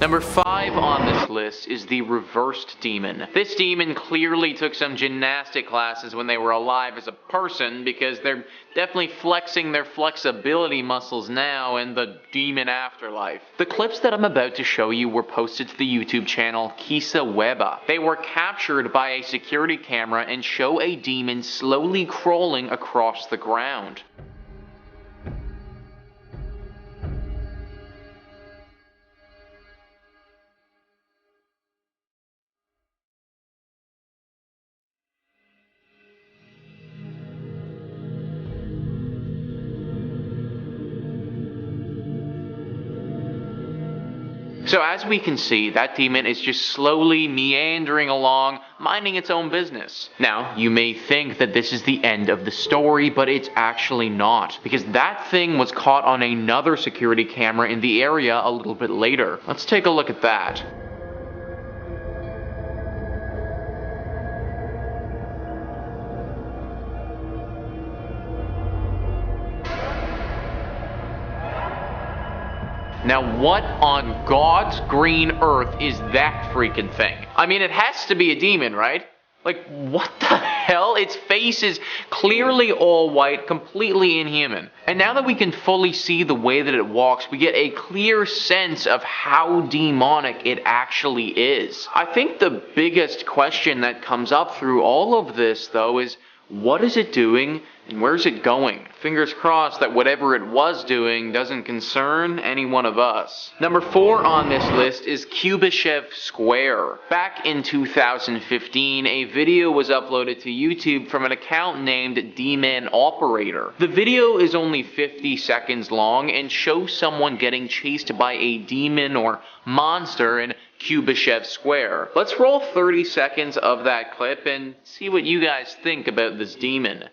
Number 5 on this list is the reversed demon. This demon clearly took some gymnastic classes when they were alive as a person, because they're definitely flexing their flexibility muscles now in the demon afterlife. The clips that I'm about to show you were posted to the YouTube channel Kisa Weba. They were captured by a security camera and show a demon slowly crawling across the ground. So as we can see, that demon is just slowly meandering along, minding its own business. Now, you may think that this is the end of the story, but it's actually not, because that thing was caught on another security camera in the area a little bit later. Let's take a look at that. Now what on God's green earth is that freaking thing? I mean, it has to be a demon, right? Like, what the hell? Its face is clearly all white, completely inhuman. And now that we can fully see the way that it walks, we get a clear sense of how demonic it actually is. I think the biggest question that comes up through all of this, though, is what is it doing and where's it going? Fingers crossed that whatever it was doing doesn't concern any one of us. Number 4 on this list is Kubyshev Square. Back in 2015, a video was uploaded to YouTube from an account named D-Man Operator. The video is only 50 seconds long and shows someone getting chased by a demon or monster in Kubyshev Square. Let's roll 30 seconds of that clip and see what you guys think about this demon.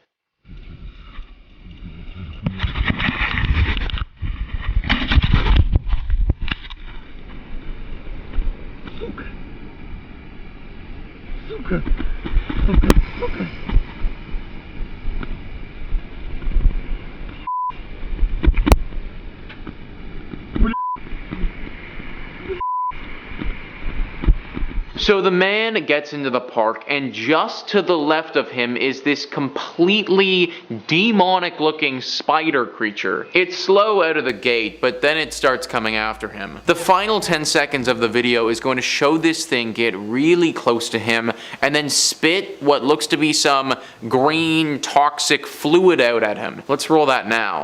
So the man gets into the park, and just to the left of him is this completely demonic looking spider creature. It's slow out of the gate, but then it starts coming after him. The final 10 seconds of the video is going to show this thing get really close to him and then spit what looks to be some green toxic fluid out at him. Let's roll that now.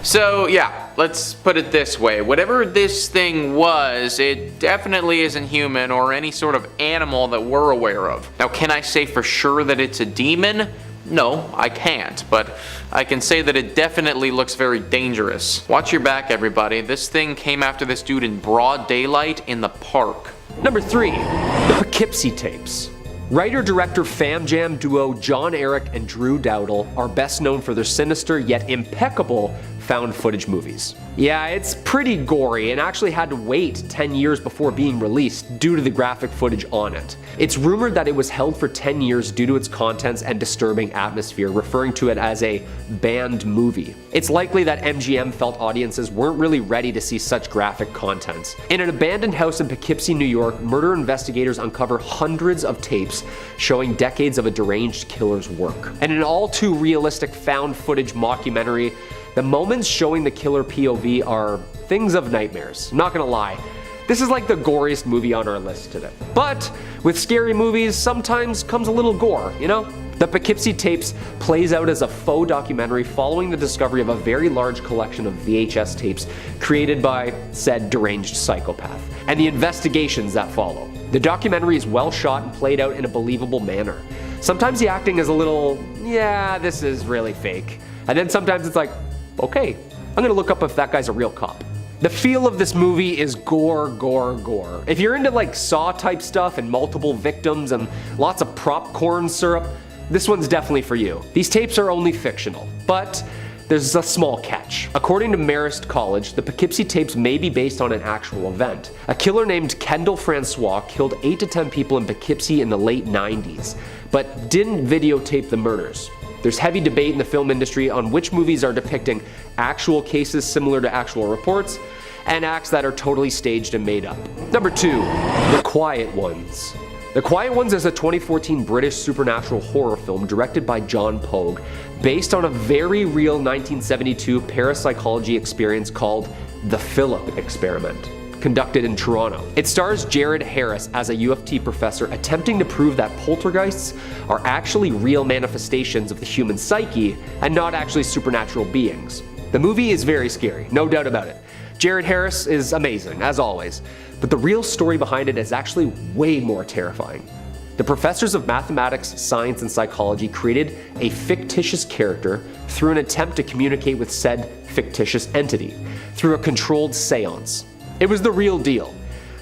So yeah, let's put it this way. Whatever this thing was, it definitely isn't human or any sort of animal that we're aware of. Now, can I say for sure that it's a demon? No, I can't, but I can say that it definitely looks very dangerous. Watch your back, everybody. This thing came after this dude in broad daylight in the park. Number 3, the Poughkeepsie tapes. Writer-director Fam Jam duo John Eric and Drew Dowdle are best known for their sinister yet impeccable found footage movies. Yeah, it's pretty gory and actually had to wait 10 years before being released due to the graphic footage on it. It's rumored that it was held for 10 years due to its contents and disturbing atmosphere, referring to it as a banned movie. It's likely that MGM felt audiences weren't really ready to see such graphic content. In an abandoned house in Poughkeepsie, New York, murder investigators uncover hundreds of tapes showing decades of a deranged killer's work. And in an all too realistic found footage mockumentary, the moments showing the killer POV are things of nightmares. I'm not gonna lie, this is like the goriest movie on our list today. But with scary movies, sometimes comes a little gore, you know? The Poughkeepsie tapes plays out as a faux documentary following the discovery of a very large collection of VHS tapes created by said deranged psychopath, and the investigations that follow. The documentary is well shot and played out in a believable manner. Sometimes the acting is a little, yeah, this is really fake. And then sometimes it's like, okay, I'm gonna look up if that guy's a real cop. The feel of this movie is gore, gore, gore. If you're into like Saw type stuff and multiple victims and lots of popcorn syrup, this one's definitely for you. These tapes are only fictional, but there's a small catch. According to Marist College, the Poughkeepsie tapes may be based on an actual event. A killer named Kendall Francois killed 8 to 10 people in Poughkeepsie in the late 90s, but didn't videotape the murders. There's heavy debate in the film industry on which movies are depicting actual cases similar to actual reports, and acts that are totally staged and made up. Number 2, The Quiet Ones. The Quiet Ones is a 2014 British supernatural horror film directed by John Pogue, based on a very real 1972 parapsychology experience called The Philip Experiment, conducted in Toronto. It stars Jared Harris as a U of T professor attempting to prove that poltergeists are actually real manifestations of the human psyche and not actually supernatural beings. The movie is very scary, no doubt about it. Jared Harris is amazing, as always, but the real story behind it is actually way more terrifying. The professors of mathematics, science, and psychology created a fictitious character through an attempt to communicate with said fictitious entity through a controlled seance. It was the real deal.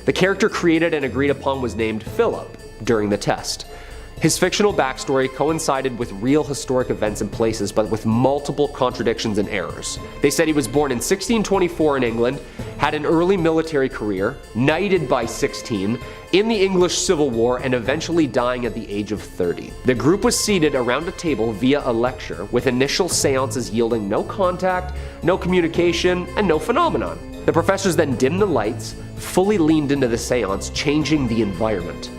The character created and agreed upon was named Philip during the test. His fictional backstory coincided with real historic events and places, but with multiple contradictions and errors. They said he was born in 1624 in England, had an early military career, knighted by 16, in the English Civil War, and eventually dying at the age of 30. The group was seated around a table via a lecture, with initial seances yielding no contact, no communication, and no phenomenon. The professors then dimmed the lights, fully leaned into the seance, changing the environment.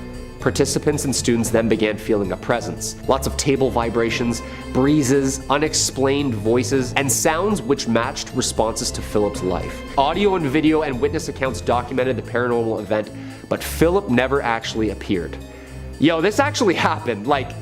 Participants and students then began feeling a presence. Lots of table vibrations, breezes, unexplained voices, and sounds which matched responses to Philip's life. Audio and video and witness accounts documented the paranormal event, but Philip never actually appeared. Yo, this actually happened, like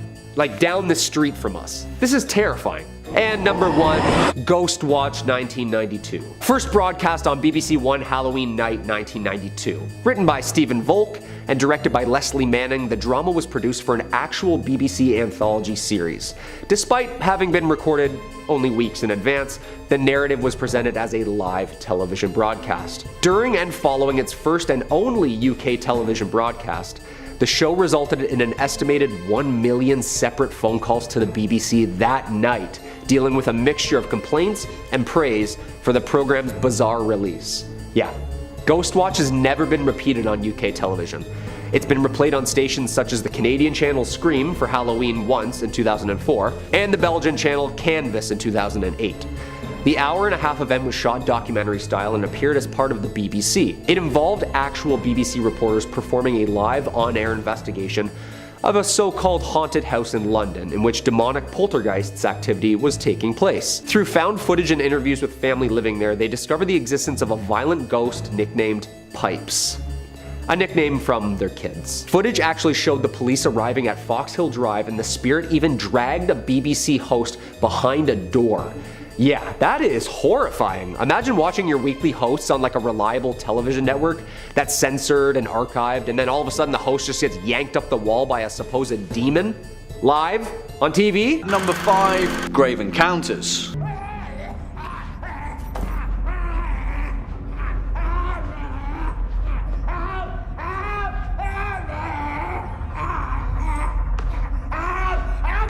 down the street from us. This is terrifying. And number 1, Ghost Watch 1992. First broadcast on BBC One Halloween night 1992. Written by Stephen Volk and directed by Leslie Manning, the drama was produced for an actual BBC anthology series. Despite having been recorded only weeks in advance, the narrative was presented as a live television broadcast. During and following its first and only UK television broadcast, the show resulted in an estimated 1 million separate phone calls to the BBC that night, dealing with a mixture of complaints and praise for the program's bizarre release. Yeah, Ghost Watch has never been repeated on UK television. It's been replayed on stations such as the Canadian channel Scream for Halloween once in 2004, and the Belgian channel Canvas in 2008. The hour-and-a-half event was shot documentary style and appeared as part of the BBC. It involved actual BBC reporters performing a live on-air investigation of a so-called haunted house in London in which demonic poltergeists activity was taking place. Through found footage and interviews with family living there, they discovered the existence of a violent ghost nicknamed Pipes, a nickname from their kids. Footage actually showed the police arriving at Fox Hill Drive, and the spirit even dragged a BBC host behind a door. Yeah, that is horrifying. Imagine watching your weekly hosts on like a reliable television network that's censored and archived, and then all of a sudden the host just gets yanked up the wall by a supposed demon live on TV. Number 5, Grave Encounters.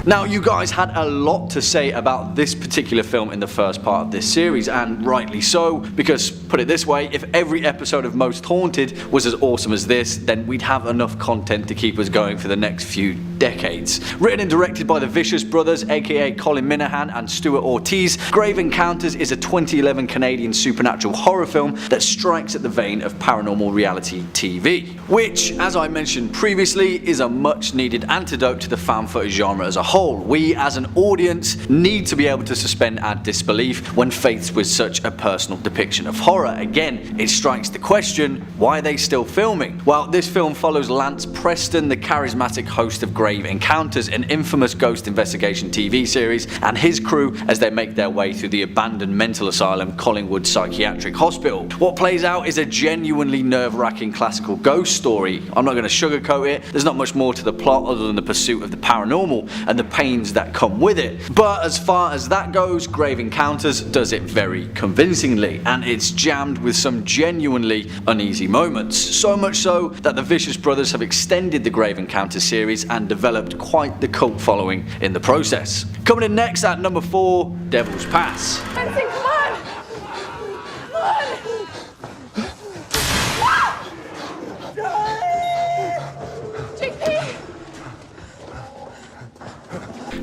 Now, you guys had a lot to say about this particular film in the first part of this series, and rightly so, because, put it this way, if every episode of Most Haunted was as awesome as this, then we'd have enough content to keep us going for the next few decades. Written and directed by the Vicious Brothers, aka Colin Minahan and Stuart Ortiz, Grave Encounters is a 2011 Canadian supernatural horror film that strikes at the vein of paranormal reality TV, which, as I mentioned previously, is a much needed antidote to the fan footage genre as a whole. We, as an audience, need to be able to suspend our disbelief when faced with such a personal depiction of horror. Again, it strikes the question, why are they still filming? Well, this film follows Lance Preston, the charismatic host of Grave Encounters, an infamous ghost investigation TV series, and his crew as they make their way through the abandoned mental asylum Collingwood Psychiatric Hospital. What plays out is a genuinely nerve-wracking classical ghost story. I'm not going to sugarcoat it, there's not much more to the plot other than the pursuit of the paranormal, and the the pains that come with it. But as far as that goes, Grave Encounters does it very convincingly, and it's jammed with some genuinely uneasy moments. So much so that the Vicious Brothers have extended the Grave Encounters series and developed quite the cult following in the process. Coming in next at number 4, Devil's Pass. Benson, come on! Come on! JP!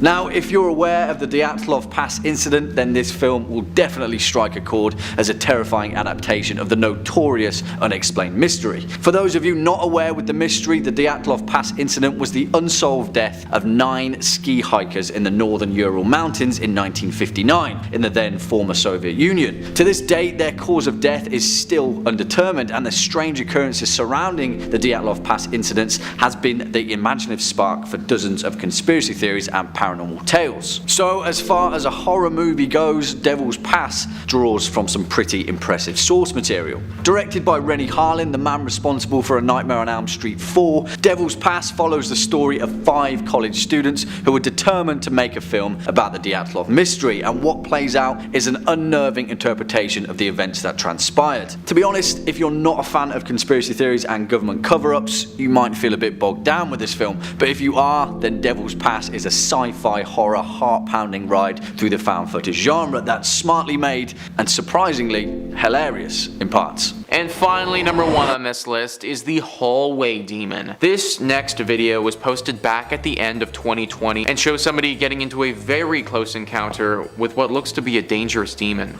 Now, if you're aware of the Dyatlov Pass incident, then this film will definitely strike a chord as a terrifying adaptation of the notorious Unexplained Mystery. For those of you not aware with the mystery, the Dyatlov Pass incident was the unsolved death of 9 ski hikers in the northern Ural Mountains in 1959, in the then former Soviet Union. To this date, their cause of death is still undetermined, and the strange occurrences surrounding the Dyatlov Pass incidents has been the imaginative spark for dozens of conspiracy theories and paranormal tales. So as far as a horror movie goes, Devil's Pass draws from some pretty impressive source material. Directed by Rennie Harlin, the man responsible for A Nightmare on Elm Street 4, Devil's Pass follows the story of 5 college students who are determined to make a film about the Dyatlov mystery, and what plays out is an unnerving interpretation of the events that transpired. To be honest, if you're not a fan of conspiracy theories and government cover-ups, you might feel a bit bogged down with this film, but if you are, then Devil's Pass is a sci-fi horror heart-pounding ride through the found footage genre that's smartly made and surprisingly hilarious in parts. And finally, number 1 on this list is the Hallway Demon. This next video was posted back at the end of 2020 and shows somebody getting into a very close encounter with what looks to be a dangerous demon.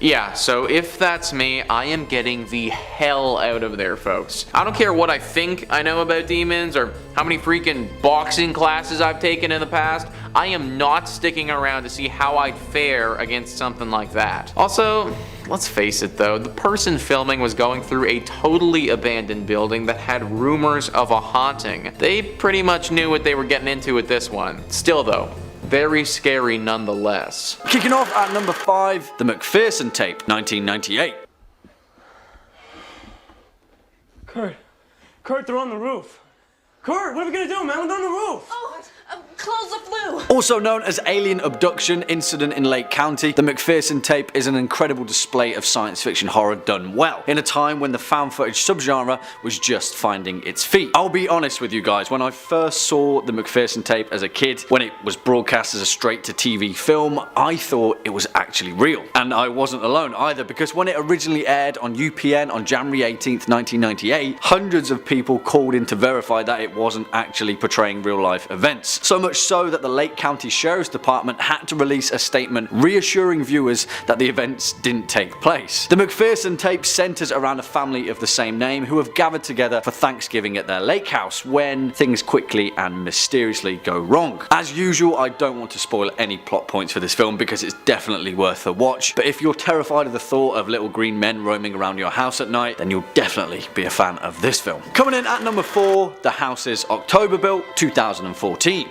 Yeah, so if that's me, I am getting the hell out of there, folks. I don't care what I think I know about demons or how many freaking boxing classes I've taken in the past. I am not sticking around to see how I'd fare against something like that. Also, let's face it though, the person filming was going through a totally abandoned building that had rumors of a haunting. They pretty much knew what they were getting into with this one. Still though, very scary nonetheless. Kicking off at number 5, The McPherson Tape, 1998. Kurt, they're on the roof. Kurt, what are we gonna do, man? We're on the roof. Oh, close the flue. Also known as Alien Abduction Incident in Lake County, the McPherson Tape is an incredible display of science fiction horror done well, in a time when the found footage subgenre was just finding its feet. I'll be honest with you guys, when I first saw the McPherson Tape as a kid, when it was broadcast as a straight-to-TV film, I thought it was actually real. And I wasn't alone either, because when it originally aired on UPN on January 18th, 1998, hundreds of people called in to verify that it wasn't actually portraying real-life events. So much so that the Lake County Sheriff's Department had to release a statement reassuring viewers that the events didn't take place. The McPherson Tape centers around a family of the same name who have gathered together for Thanksgiving at their lake house when things quickly and mysteriously go wrong. As usual, I don't want to spoil any plot points for this film because it's definitely worth a watch, but if you're terrified of the thought of little green men roaming around your house at night, then you'll definitely be a fan of this film. Coming in at number 4, The House's October Built, 2014.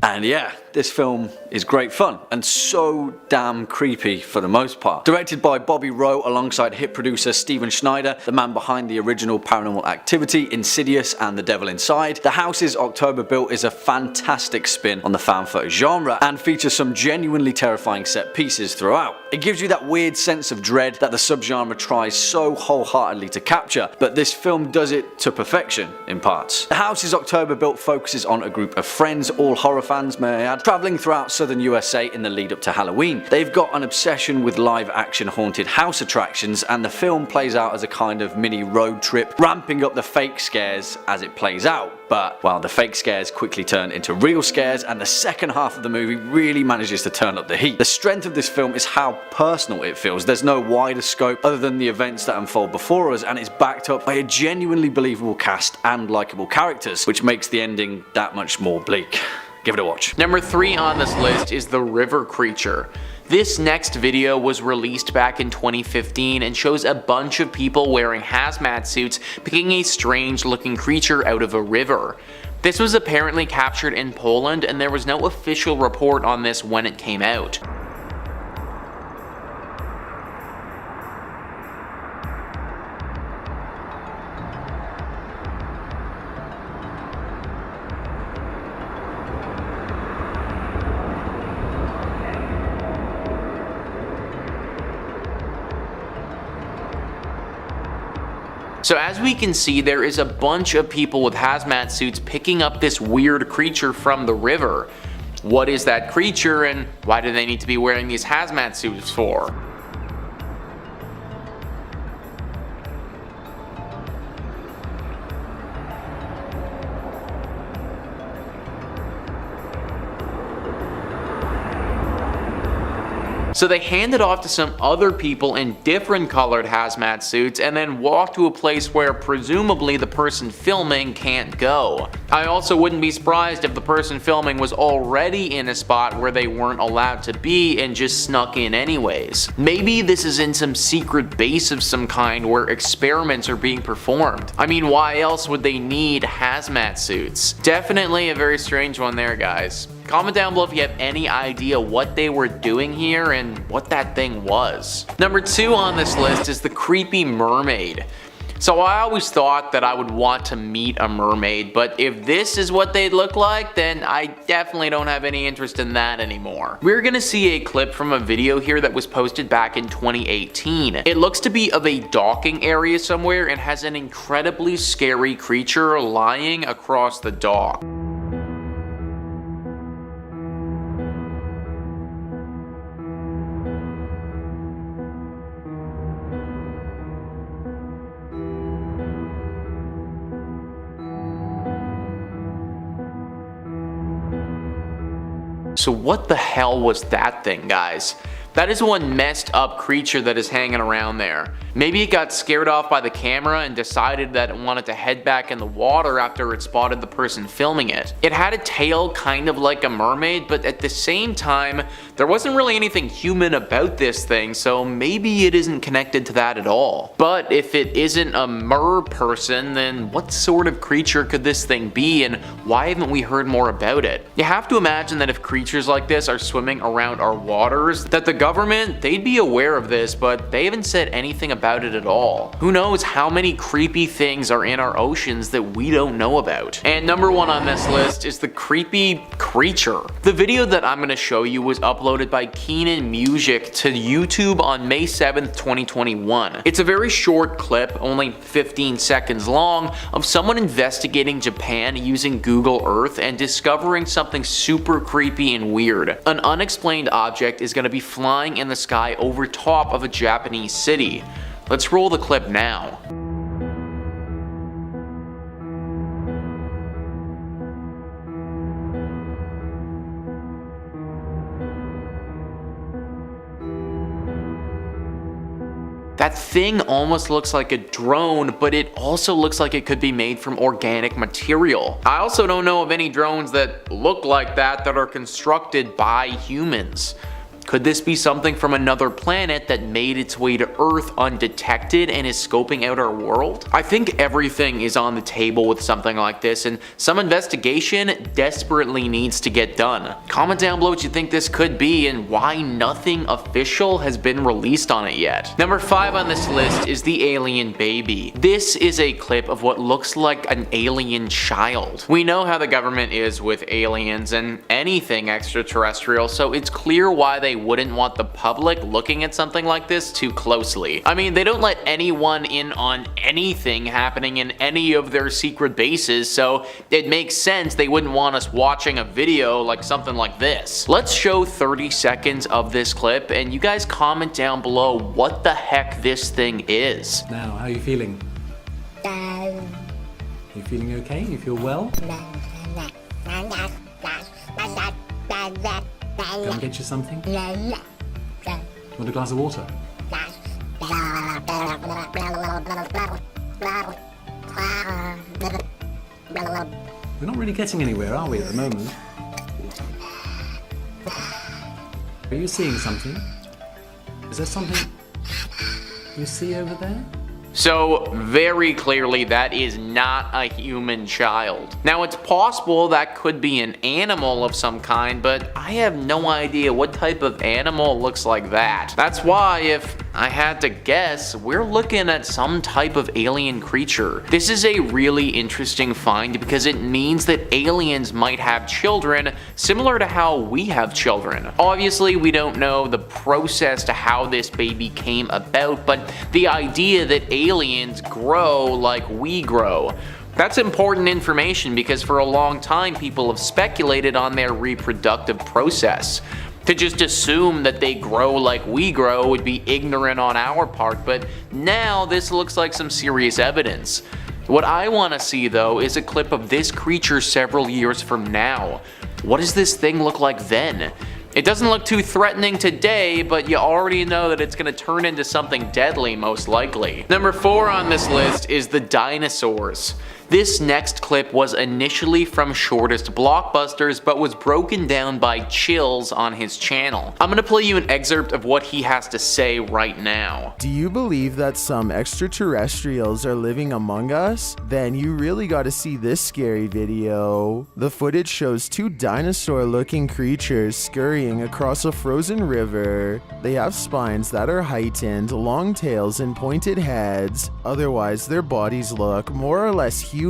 And yeah, this film is great fun and so damn creepy for the most part. Directed by Bobby Rowe alongside hit producer Steven Schneider, the man behind the original Paranormal Activity, Insidious and The Devil Inside, The House's October Built is a fantastic spin on the found footage genre and features some genuinely terrifying set pieces throughout. It gives you that weird sense of dread that the subgenre tries so wholeheartedly to capture, but this film does it to perfection in parts. The House's October Built focuses on a group of friends, all horror fans may I add, traveling throughout southern USA in the lead up to Halloween. They've got an obsession with live action haunted house attractions, and the film plays out as a kind of mini road trip, ramping up the fake scares as it plays out. But, well, the fake scares quickly turn into real scares, and the second half of the movie really manages to turn up the heat. The strength of this film is how personal it feels. There's no wider scope other than the events that unfold before us, and it's backed up by a genuinely believable cast and likeable characters, which makes the ending that much more bleak. Give it a watch. Number 3 on this list is the river creature. This next video was released back in 2015 and shows a bunch of people wearing hazmat suits picking a strange looking creature out of a river. This was apparently captured in Poland, and there was no official report on this when it came out. So as we can see, there is a bunch of people with hazmat suits picking up this weird creature from the river. What is that creature, and why do they need to be wearing these hazmat suits for? So they hand it off to some other people in different colored hazmat suits and then walk to a place where presumably the person filming can't go. I also wouldn't be surprised if the person filming was already in a spot where they weren't allowed to be and just snuck in anyways. Maybe this is in some secret base of some kind where experiments are being performed. I mean, why else would they need hazmat suits? Definitely a very strange one there, guys. Comment down below if you have any idea what they were doing here and what that thing was. Number 2 on this list is the creepy mermaid. So I always thought that I would want to meet a mermaid, but if this is what they'd look like, then I definitely don't have any interest in that anymore. We're gonna see a clip from a video here that was posted back in 2018. It looks to be of a docking area somewhere and has an incredibly scary creature lying across the dock. So what the hell was that thing, guys? That is one messed up creature that is hanging around there. Maybe it got scared off by the camera and decided that it wanted to head back in the water after it spotted the person filming it. It had a tail kind of like a mermaid, but at the same time, there wasn't really anything human about this thing, so maybe it isn't connected to that at all. But if it isn't a mer person, then what sort of creature could this thing be, and why haven't we heard more about it? You have to imagine that if creatures like this are swimming around our waters, that the government, they'd be aware of this, but they haven't said anything about it at all. Who knows how many creepy things are in our oceans that we don't know about. And number 1 on this list is the creepy creature. The video that I'm going to show you was uploaded by Keenan Music to YouTube on May 7th, 2021. It's a very short clip, only 15 seconds long, of someone investigating Japan using Google Earth and discovering something super creepy and weird. An unexplained object is going to be flying in the sky over top of a Japanese city. Let's roll the clip now. That thing almost looks like a drone, but it also looks like it could be made from organic material. I also don't know of any drones that look like that are constructed by humans. Could this be something from another planet that made its way to Earth undetected and is scoping out our world? I think everything is on the table with something like this, and some investigation desperately needs to get done. Comment down below what you think this could be and why nothing official has been released on it yet. Number 5 on this list is the alien baby. This is a clip of what looks like an alien child. We know how the government is with aliens and anything extraterrestrial, so it's clear why they they wouldn't want the public looking at something like this too closely. I mean, they don't let anyone in on anything happening in any of their secret bases, so it makes sense they wouldn't want us watching a video like something like this. Let's show 30 seconds of this clip and you guys comment down below what the heck this thing is. Now, how are you feeling? You feeling okay? You feel well? Go and get you something? Want a glass of water? We're not really getting anywhere, are we, at the moment? Are you seeing something? Is there something you see over there? So, very clearly that is not a human child. Now, it's possible that could be an animal of some kind, but I have no idea what type of animal looks like that. That's why, if I had to guess, we're looking at some type of alien creature. This is a really interesting find because it means that aliens might have children similar to how we have children. Obviously, we don't know the process to how this baby came about, but the idea that aliens grow like we grow. That's important information because for a long time people have speculated on their reproductive process. To just assume that they grow like we grow would be ignorant on our part, but now this looks like some serious evidence. What I want to see though is a clip of this creature several years from now. What does this thing look like then? It doesn't look too threatening today, but you already know that it's going to turn into something deadly most likely. Number 4 on this list is the dinosaurs. This next clip was initially from Shortest Blockbusters, but was broken down by Chills on his channel. I'm gonna play you an excerpt of what he has to say right now. Do you believe that some extraterrestrials are living among us? Then you really gotta see this scary video. The footage shows 2 dinosaur-looking creatures scurrying across a frozen river. They have spines that are heightened, long tails, and pointed heads. Otherwise, their bodies look more or less human.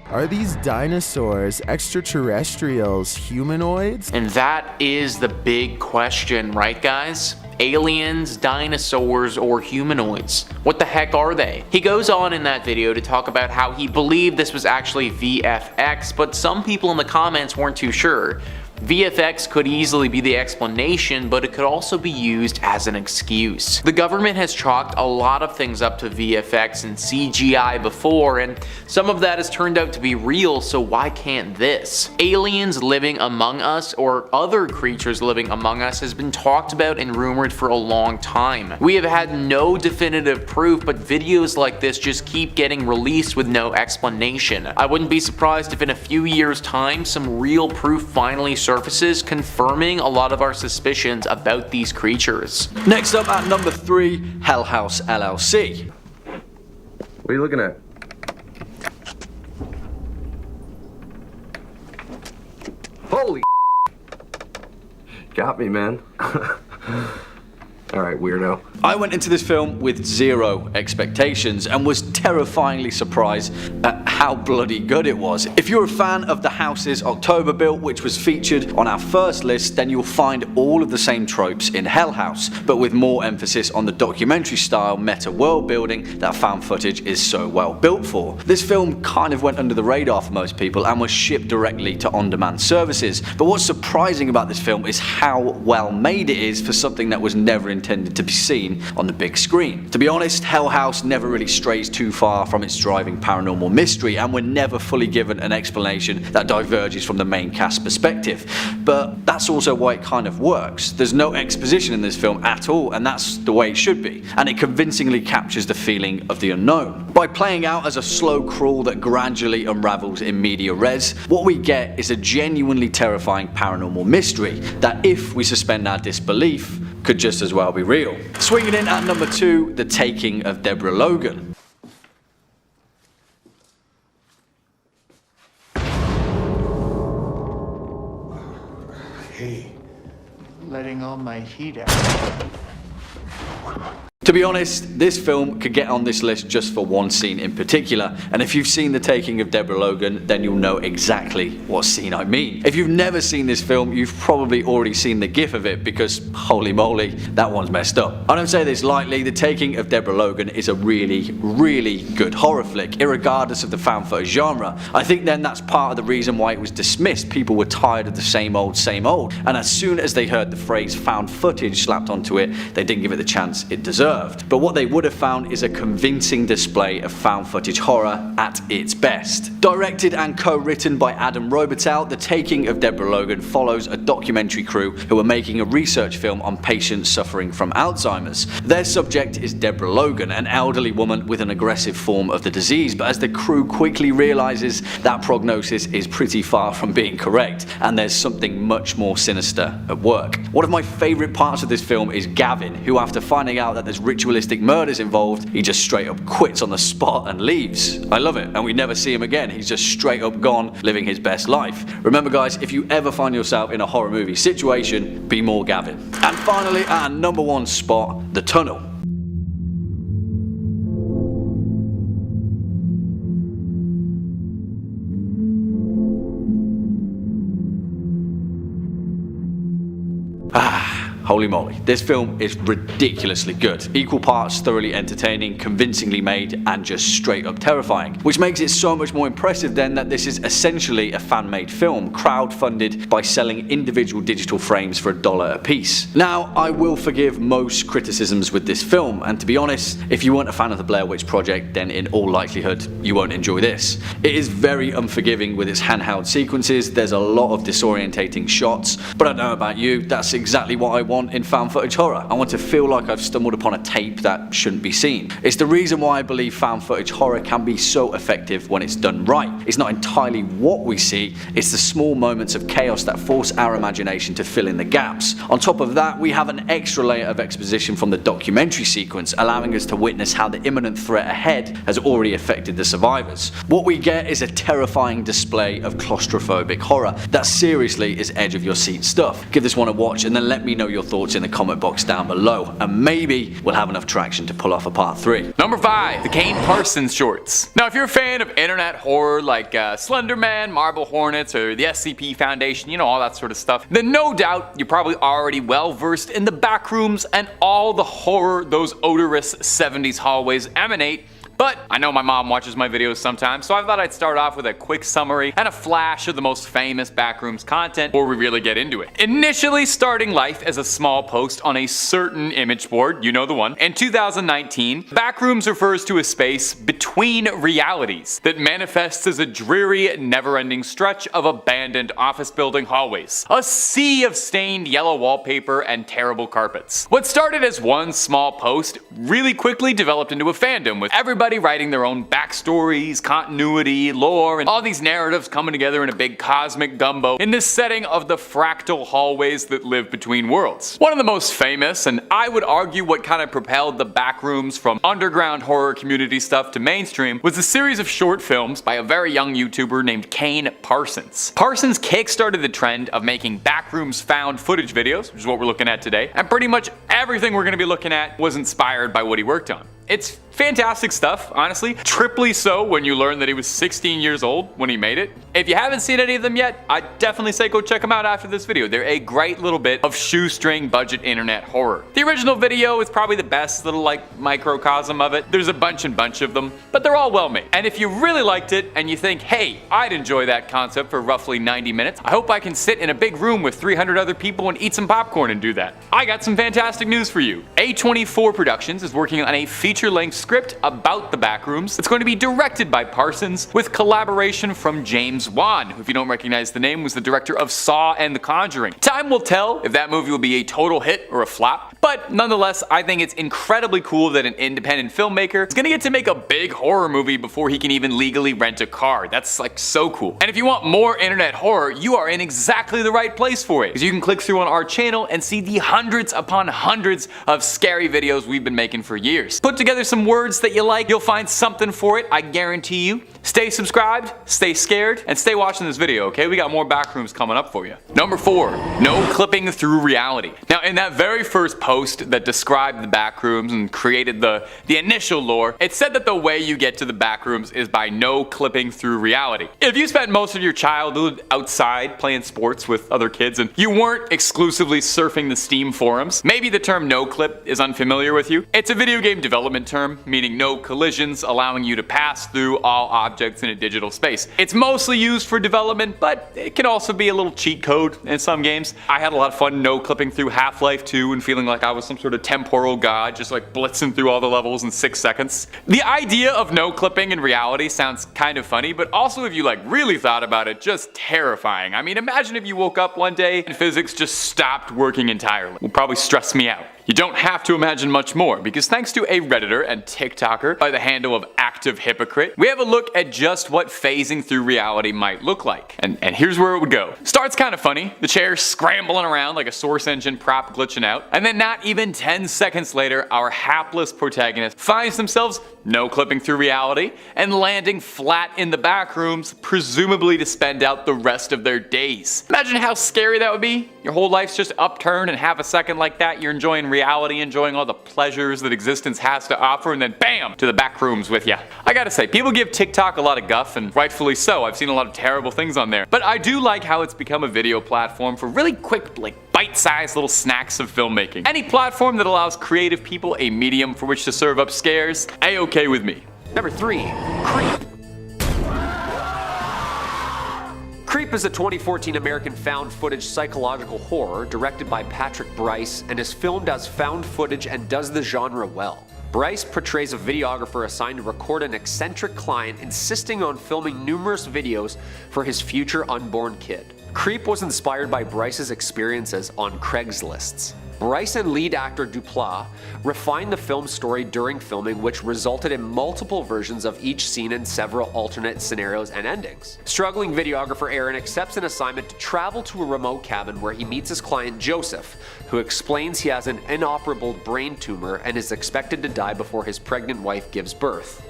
Are these dinosaurs extraterrestrials, humanoids? And that is the big question, right guys? Aliens, dinosaurs, or humanoids? What the heck are they? He goes on in that video to talk about how he believed this was actually VFX, but some people in the comments weren't too sure. VFX could easily be the explanation, but it could also be used as an excuse. The government has chalked a lot of things up to VFX and CGI before, and some of that has turned out to be real, so why can't this? Aliens living among us, or other creatures living among us, has been talked about and rumored for a long time. We have had no definitive proof, but videos like this just keep getting released with no explanation. I wouldn't be surprised if in a few years' time, some real proof finally surfaces confirming a lot of our suspicions about these creatures. Next up at number 3, Hell House LLC. What are you looking at? Holy got me, man. Alright, weirdo. I went into this film with 0 expectations and was terrifyingly surprised at how bloody good it was. If you're a fan of The House's October build, which was featured on our first list, then you'll find all of the same tropes in Hell House, but with more emphasis on the documentary style meta world building that found footage is so well built for. This film kind of went under the radar for most people and was shipped directly to on-demand services, but what's surprising about this film is how well made it is for something that was never intended to be seen on the big screen. To be honest, Hell House never really strays too far from its driving paranormal mystery, and we're never fully given an explanation that diverges from the main cast perspective. But that's also why it kind of works. There's no exposition in this film at all, and that's the way it should be. And it convincingly captures the feeling of the unknown. By playing out as a slow crawl that gradually unravels in media res, what we get is a genuinely terrifying paranormal mystery that, if we suspend our disbelief, could just as well be real. Swinging in at number 2, The Taking of Deborah Logan. Hey, letting all my heat out. To be honest, this film could get on this list just for one scene in particular, and if you've seen The Taking of Deborah Logan, then you'll know exactly what scene I mean. If you've never seen this film, you've probably already seen the gif of it, because holy moly, that one's messed up. I don't say this lightly, The Taking of Deborah Logan is a really, really good horror flick, irregardless of the found footage genre. I think then that's part of the reason why it was dismissed. People were tired of the same old, and as soon as they heard the phrase found footage slapped onto it, they didn't give it the chance it deserved. But what they would have found is a convincing display of found footage horror at its best. Directed and co-written by Adam Robitel, The Taking of Deborah Logan follows a documentary crew who are making a research film on patients suffering from Alzheimer's. Their subject is Deborah Logan, an elderly woman with an aggressive form of the disease, but as the crew quickly realizes that prognosis is pretty far from being correct, and there's something much more sinister at work. One of my favourite parts of this film is Gavin, who after finding out that there's ritualistic murders involved, he just straight up quits on the spot and leaves. I love it, and we never see him again. He's just straight up gone, living his best life. Remember guys, if you ever find yourself in a horror movie situation, be more Gavin. And finally, at our number one spot, The Tunnel. Holy moly, this film is ridiculously good. Equal parts thoroughly entertaining, convincingly made, and just straight up terrifying. Which makes it so much more impressive then that this is essentially a fan-made film, crowd-funded by selling individual digital frames for $1 a piece. Now, I will forgive most criticisms with this film, and to be honest, if you weren't a fan of the Blair Witch Project, then in all likelihood, you won't enjoy this. It is very unforgiving with its handheld sequences, there's a lot of disorientating shots, but I don't know about you, that's exactly what I want in found footage horror. I want to feel like I've stumbled upon a tape that shouldn't be seen. It's the reason why I believe found footage horror can be so effective when it's done right. It's not entirely what we see, it's the small moments of chaos that force our imagination to fill in the gaps. On top of that, we have an extra layer of exposition from the documentary sequence, allowing us to witness how the imminent threat ahead has already affected the survivors. What we get is a terrifying display of claustrophobic horror that seriously is edge of your seat stuff. Give this one a watch and then let me know your thoughts in the comment box down below, and maybe we'll have enough traction to pull off a part 3. Number 5, the Kane Parsons shorts. Now if you're a fan of internet horror like Slender Man, Marble Hornets, or the SCP Foundation, you know, all that sort of stuff, then no doubt you're probably already well versed in the backrooms and all the horror those odorous 70s hallways emanate. But I know my mom watches my videos sometimes, so I thought I'd start off with a quick summary and a flash of the most famous backrooms content before we really get into it. Initially starting life as a small post on a certain image board, you know the one, in 2019, backrooms refers to a space between realities that manifests as a dreary, never-ending stretch of abandoned office building hallways. A sea of stained yellow wallpaper and terrible carpets. What started as one small post really quickly developed into a fandom, with everybody writing their own backstories, continuity, lore, and all these narratives coming together in a big cosmic gumbo in this setting of the fractal hallways that live between worlds. One of the most famous, and I would argue what kind of propelled the backrooms from underground horror community stuff to mainstream, was a series of short films by a very young YouTuber named Kane Parsons. Parsons kickstarted the trend of making backrooms found footage videos, which is what we're looking at today, and pretty much everything we're going to be looking at was inspired by what he worked on. It's fantastic stuff, honestly. Triply so when you learn that he was 16 years old when he made it. If you haven't seen any of them yet, I'd definitely say go check them out after this video. They're a great little bit of shoestring budget internet horror. The original video is probably the best little like microcosm of it. There's a bunch of them, but they're all well made. And if you really liked it and you think, hey, I'd enjoy that concept for roughly 90 minutes, I hope I can sit in a big room with 300 other people and eat some popcorn and do that. I got some fantastic news for you. A24 Productions is working on a feature-length script about the backrooms. It's going to be directed by Parsons with collaboration from James Wan, who, if you don't recognize the name, was the director of Saw and The Conjuring. Time will tell if that movie will be a total hit or a flop, but nonetheless, I think it's incredibly cool that an independent filmmaker is gonna get to make a big horror movie before he can even legally rent a car. That's like so cool. And if you want more internet horror, you are in exactly the right place for it, because you can click through on our channel and see the hundreds upon hundreds of scary videos we've been making for years. Put together some words that you like, you'll find something for it, I guarantee you. Stay subscribed, stay scared, and stay watching this video, okay? We got more backrooms coming up for you. Number 4, no clipping through reality. Now, in that very first post that described the backrooms and created the initial lore, it said that the way you get to the backrooms is by no clipping through reality. If you spent most of your childhood outside playing sports with other kids and you weren't exclusively surfing the Steam forums, maybe the term no clip is unfamiliar with you. It's a video game development term, meaning no collisions, allowing you to pass through all objects in a digital space. It's mostly used for development, but it can also be a little cheat code in some games. I had a lot of fun no clipping through Half-Life 2 and feeling like I was some sort of temporal god, just like blitzing through all the levels in 6 seconds. The idea of no clipping in reality sounds kind of funny, but also if you like really thought about it, just terrifying. I mean, imagine if you woke up one day and physics just stopped working entirely. It would probably stress me out. You don't have to imagine much more, because thanks to a Redditor and TikToker by the handle of Active Hypocrite, we have a look at just what phasing through reality might look like. And here's where it would go. Starts kind of funny, the chair scrambling around like a Source Engine prop glitching out, and then not even 10 seconds later, our hapless protagonist finds themselves no clipping through reality and landing flat in the back rooms, presumably to spend out the rest of their days. Imagine how scary that would be. Your whole life's just upturned, and half a second like that, you're enjoying reality, enjoying all the pleasures that existence has to offer, and then bam, to the back rooms with ya. I gotta say, people give TikTok a lot of guff, and rightfully so. I've seen a lot of terrible things on there. But I do like how it's become a video platform for really quick, like bite-sized little snacks of filmmaking. Any platform that allows creative people a medium for which to serve up scares, A-okay with me. Number 3, Creep. Creep is a 2014 American found footage psychological horror directed by Patrick Bryce and is filmed as found footage and does the genre well. Bryce portrays a videographer assigned to record an eccentric client insisting on filming numerous videos for his future unborn kid. Creep was inspired by Bryce's experiences on Craigslist. Bryce and lead actor Duplass refined the film's story during filming, which resulted in multiple versions of each scene and several alternate scenarios and endings. Struggling videographer Aaron accepts an assignment to travel to a remote cabin where he meets his client Joseph, who explains he has an inoperable brain tumor and is expected to die before his pregnant wife gives birth.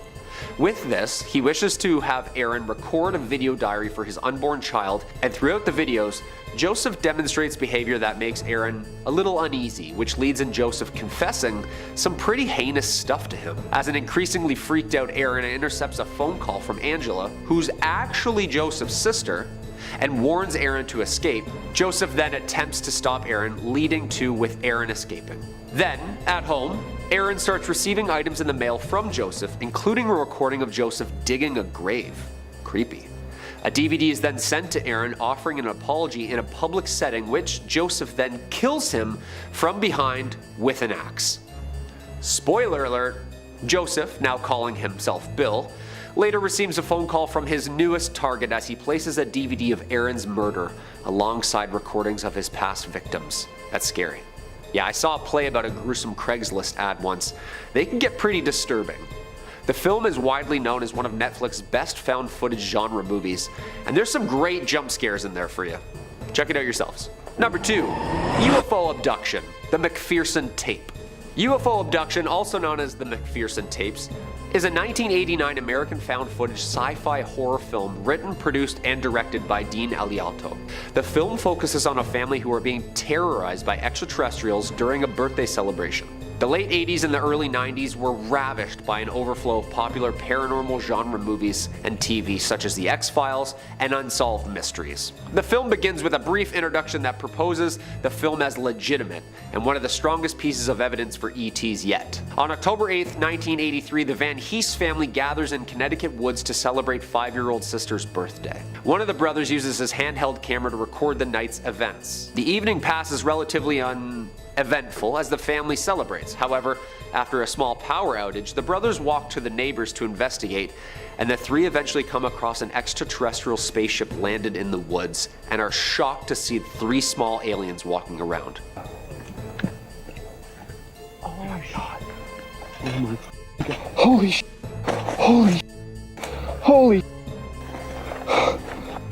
With this, he wishes to have Aaron record a video diary for his unborn child, and throughout the videos, Joseph demonstrates behavior that makes Aaron a little uneasy, which leads in Joseph confessing some pretty heinous stuff to him. As an increasingly freaked out Aaron intercepts a phone call from Angela, who's actually Joseph's sister, and warns Aaron to escape. Joseph then attempts to stop Aaron, leading to with Aaron escaping. Then, at home, Aaron starts receiving items in the mail from Joseph, including a recording of Joseph digging a grave. Creepy. A DVD is then sent to Aaron offering an apology in a public setting, which Joseph then kills him from behind with an axe. Spoiler alert, Joseph, now calling himself Bill, later receives a phone call from his newest target as he places a DVD of Aaron's murder alongside recordings of his past victims. That's scary. Yeah, I saw a play about a gruesome Craigslist ad once. They can get pretty disturbing. The film is widely known as one of Netflix's best found footage genre movies, and there's some great jump scares in there for you. Check it out yourselves. Number 2, UFO Abduction, the McPherson Tape. UFO Abduction, also known as the McPherson Tapes, is a 1989 American found footage sci-fi horror film written, produced, and directed by Dean Elialto. The film focuses on a family who are being terrorized by extraterrestrials during a birthday celebration. The late 80s and the early 90s were ravished by an overflow of popular paranormal genre movies and TV such as The X-Files and Unsolved Mysteries. The film begins with a brief introduction that proposes the film as legitimate and one of the strongest pieces of evidence for ETs yet. On October 8th, 1983, the Van Hees family gathers in Connecticut woods to celebrate 5-year-old sister's birthday. One of the brothers uses his handheld camera to record the night's events. The evening passes relatively uneventful as the family celebrates. However, after a small power outage, the brothers walk to the neighbors to investigate, and the three eventually come across an extraterrestrial spaceship landed in the woods and are shocked to see 3 small aliens walking around. Oh my god. Oh my god. Holy sh**. Holy.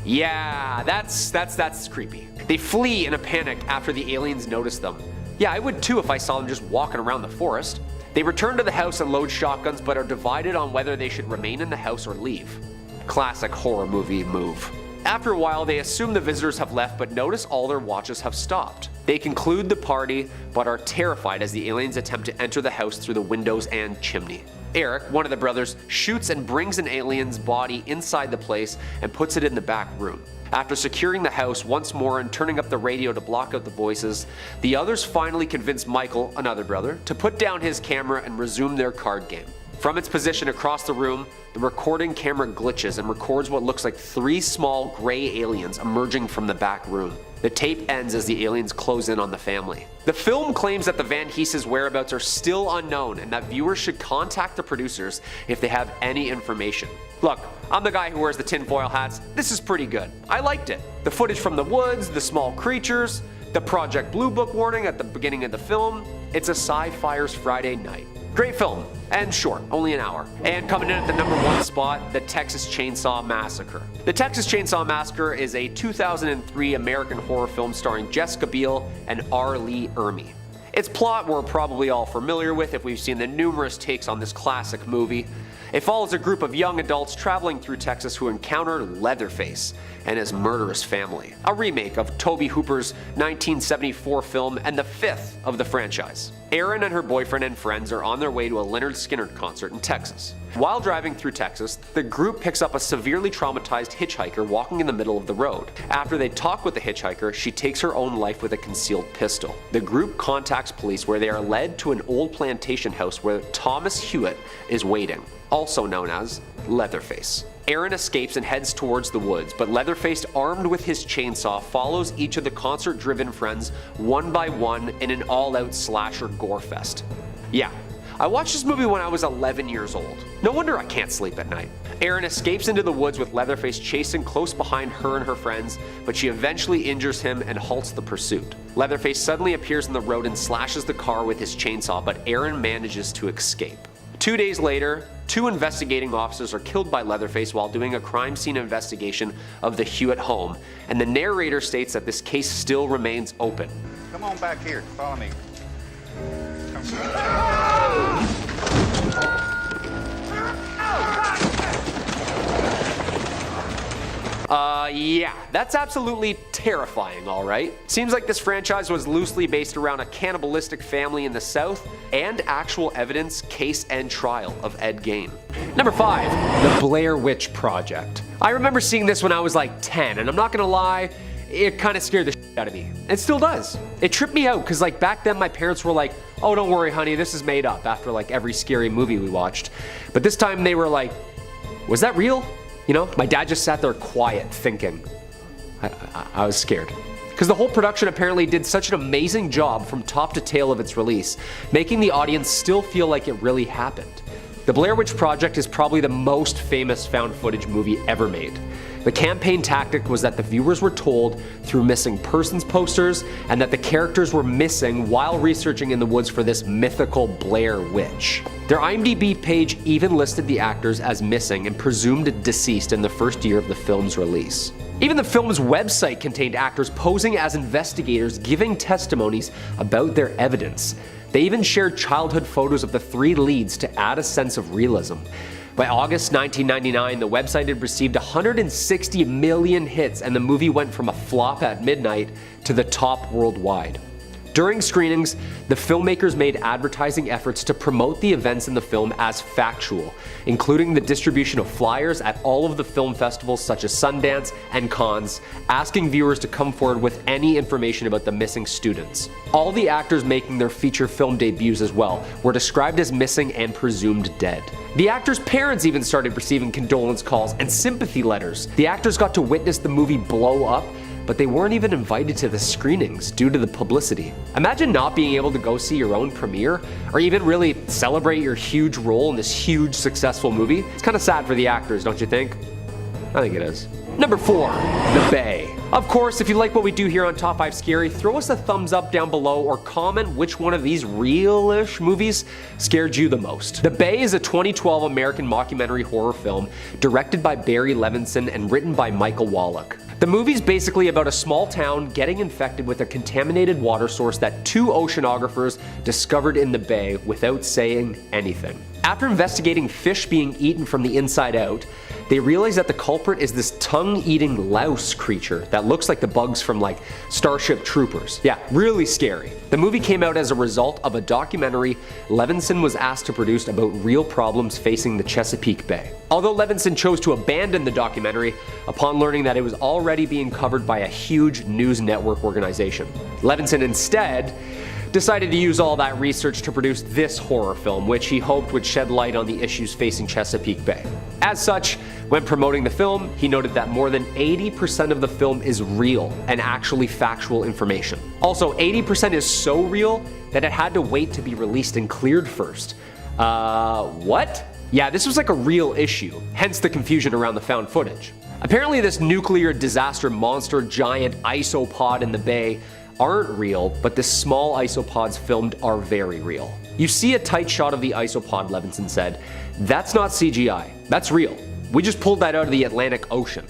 Yeah, that's creepy. They flee in a panic after the aliens notice them. Yeah, I would too if I saw them just walking around the forest. They return to the house and load shotguns, but are divided on whether they should remain in the house or leave. Classic horror movie move. After a while, they assume the visitors have left but notice all their watches have stopped. They conclude the party but are terrified as the aliens attempt to enter the house through the windows and chimney. Eric, one of the brothers, shoots and brings an alien's body inside the place and puts it in the back room. After securing the house once more and turning up the radio to block out the voices, the others finally convince Michael, another brother, to put down his camera and resume their card game. From its position across the room, the recording camera glitches and records what looks like 3 small gray aliens emerging from the back room. The tape ends as the aliens close in on the family. The film claims that the Van Heeses' whereabouts are still unknown and that viewers should contact the producers if they have any information. Look, I'm the guy who wears the tinfoil hats. This is pretty good. I liked it. The footage from the woods, the small creatures, the Project Blue Book warning at the beginning of the film. It's a Sci-Fi's Friday night. Great film, and short, only an hour. And coming in at the #1 spot, The Texas Chainsaw Massacre. The Texas Chainsaw Massacre is a 2003 American horror film starring Jessica Biel and R. Lee Ermey. Its plot we're probably all familiar with if we've seen the numerous takes on this classic movie. It follows a group of young adults traveling through Texas who encounter Leatherface and his murderous family. A remake of Tobe Hooper's 1974 film and the 5th of the franchise. Erin and her boyfriend and friends are on their way to a Lynyrd Skynyrd concert in Texas. While driving through Texas, the group picks up a severely traumatized hitchhiker walking in the middle of the road. After they talk with the hitchhiker, she takes her own life with a concealed pistol. The group contacts police where they are led to an old plantation house where Thomas Hewitt is waiting, also known as Leatherface. Erin escapes and heads towards the woods, but Leatherface, armed with his chainsaw, follows each of the concert-driven friends one by one in an all-out slasher gore fest. Yeah, I watched this movie when I was 11 years old. No wonder I can't sleep at night. Erin escapes into the woods with Leatherface chasing close behind her and her friends, but she eventually injures him and halts the pursuit. Leatherface suddenly appears in the road and slashes the car with his chainsaw, but Erin manages to escape. 2 days later, 2 investigating officers are killed by Leatherface while doing a crime scene investigation of the Hewitt home, and the narrator states that this case still remains open. Come on back here, follow me. Yeah, that's absolutely terrifying, alright? Seems like this franchise was loosely based around a cannibalistic family in the South and actual evidence, case, and trial of Ed Gein. Number 5, The Blair Witch Project. I remember seeing this when I was like 10, and I'm not gonna lie, it kind of scared the shit out of me. It still does. It tripped me out because like back then my parents were like, oh, don't worry honey, this is made up, after like every scary movie we watched. But this time they were like, was that real? You know, my dad just sat there quiet thinking. I was scared. Because the whole production apparently did such an amazing job from top to tail of its release, making the audience still feel like it really happened. The Blair Witch Project is probably the most famous found footage movie ever made. The campaign tactic was that the viewers were told through missing persons posters and that the characters were missing while researching in the woods for this mythical Blair Witch. Their IMDb page even listed the actors as missing and presumed deceased in the first year of the film's release. Even the film's website contained actors posing as investigators giving testimonies about their evidence. They even shared childhood photos of the 3 leads to add a sense of realism. By August 1999, the website had received 160 million hits and the movie went from a flop at midnight to the top worldwide. During screenings, the filmmakers made advertising efforts to promote the events in the film as factual, including the distribution of flyers at all of the film festivals such as Sundance and Cannes, asking viewers to come forward with any information about the missing students. All the actors making their feature film debuts as well were described as missing and presumed dead. The actors' parents even started receiving condolence calls and sympathy letters. The actors got to witness the movie blow up, but they weren't even invited to the screenings due to the publicity. Imagine not being able to go see your own premiere, or even really celebrate your huge role in this huge successful movie. It's kind of sad for the actors, don't you think? I think it is. Number 4, The Bay. Of course, if you like what we do here on Top 5 Scary, throw us a thumbs up down below or comment which one of these real-ish movies scared you the most. The Bay is a 2012 American mockumentary horror film directed by Barry Levinson and written by Michael Wallach. The movie's basically about a small town getting infected with a contaminated water source that 2 oceanographers discovered in the bay without saying anything. After investigating fish being eaten from the inside out, they realize that the culprit is this tongue-eating louse creature that looks like the bugs from like Starship Troopers. Yeah, really scary. The movie came out as a result of a documentary Levinson was asked to produce about real problems facing the Chesapeake Bay. Although Levinson chose to abandon the documentary upon learning that it was already being covered by a huge news network organization. Levinson instead decided to use all that research to produce this horror film, which he hoped would shed light on the issues facing Chesapeake Bay. As such, when promoting the film, he noted that more than 80% of the film is real and actually factual information. Also, 80% is so real that it had to wait to be released and cleared first. What? Yeah, this was like a real issue, hence the confusion around the found footage. Apparently this nuclear disaster monster giant isopod in the bay aren't real, but the small isopods filmed are very real. You see a tight shot of the isopod, Levinson said. That's not CGI, that's real. We just pulled that out of the Atlantic Ocean.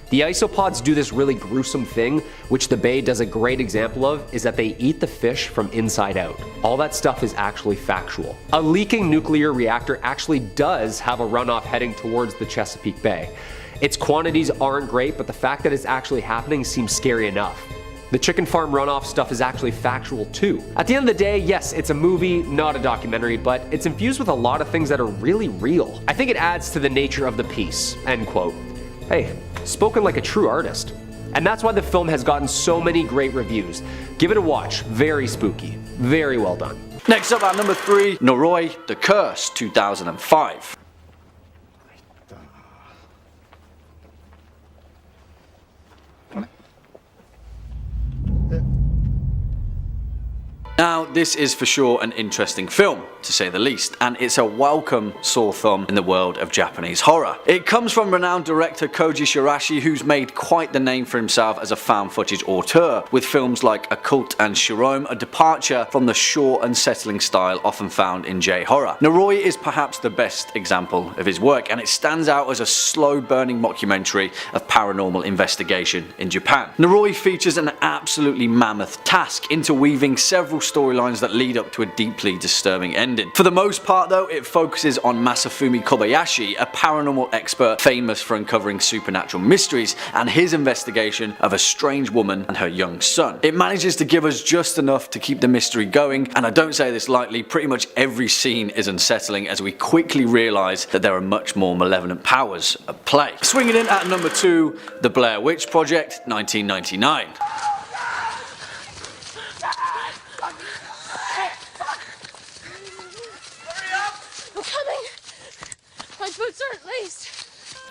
The isopods do this really gruesome thing, which the bay does a great example of, is that they eat the fish from inside out. All that stuff is actually factual. A leaking nuclear reactor actually does have a runoff heading towards the Chesapeake Bay. Its quantities aren't great, but the fact that it's actually happening seems scary enough. The chicken farm runoff stuff is actually factual too. At the end of the day, yes, it's a movie, not a documentary, but it's infused with a lot of things that are really real. I think it adds to the nature of the piece, end quote. Hey, spoken like a true artist. And that's why the film has gotten so many great reviews. Give it a watch, very spooky, very well done. Next up at number 3, Noroi, The Curse, 2005. Now, this is for sure an interesting film, to say the least, and it's a welcome sore thumb in the world of Japanese horror. It comes from renowned director Koji Shirashi, who's made quite the name for himself as a found footage auteur, with films like Occult and Shirome, a departure from the short, unsettling style often found in J-horror. Noroi is perhaps the best example of his work, and it stands out as a slow-burning mockumentary of paranormal investigation in Japan. Noroi features an absolutely mammoth task, interweaving several storylines that lead up to a deeply disturbing ending. For the most part though, it focuses on Masafumi Kobayashi, a paranormal expert famous for uncovering supernatural mysteries, and his investigation of a strange woman and her young son. It manages to give us just enough to keep the mystery going, and I don't say this lightly, pretty much every scene is unsettling as we quickly realise that there are much more malevolent powers at play. Swinging in at number 2, The Blair Witch Project, 1999. My boots aren't laced.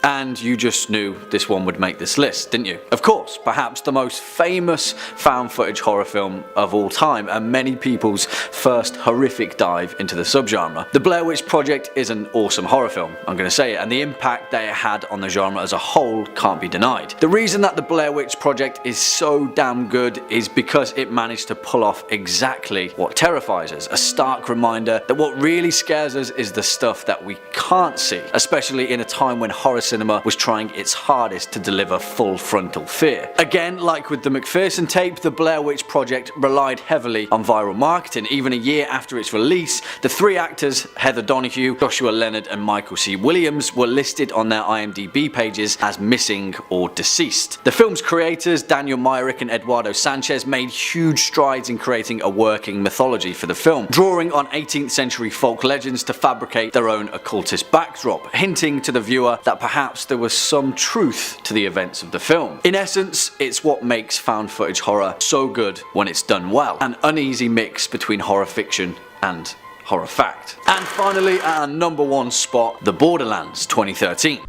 And you just knew this one would make this list, didn't you? Of course, perhaps the most famous found footage horror film of all time, and many people's first horrific dive into the subgenre. The Blair Witch Project is an awesome horror film, I'm going to say it, and the impact that it had on the genre as a whole can't be denied. The reason that the Blair Witch Project is so damn good is because it managed to pull off exactly what terrifies us, a stark reminder that what really scares us is the stuff that we can't see, especially in a time when horror cinema was trying its hardest to deliver full frontal fear. Again, like with the McPherson tape, the Blair Witch Project relied heavily on viral marketing. Even a year after its release, the 3 actors, Heather Donahue, Joshua Leonard and Michael C. Williams, were listed on their IMDb pages as missing or deceased. The film's creators, Daniel Myrick and Eduardo Sanchez, made huge strides in creating a working mythology for the film, drawing on 18th century folk legends to fabricate their own occultist backdrop, hinting to the viewer that perhaps there was some truth to the events of the film. In essence, it's what makes found footage horror so good when it's done well, an uneasy mix between horror fiction and horror fact. And finally, at our number 1 spot, The Borderlands, 2013.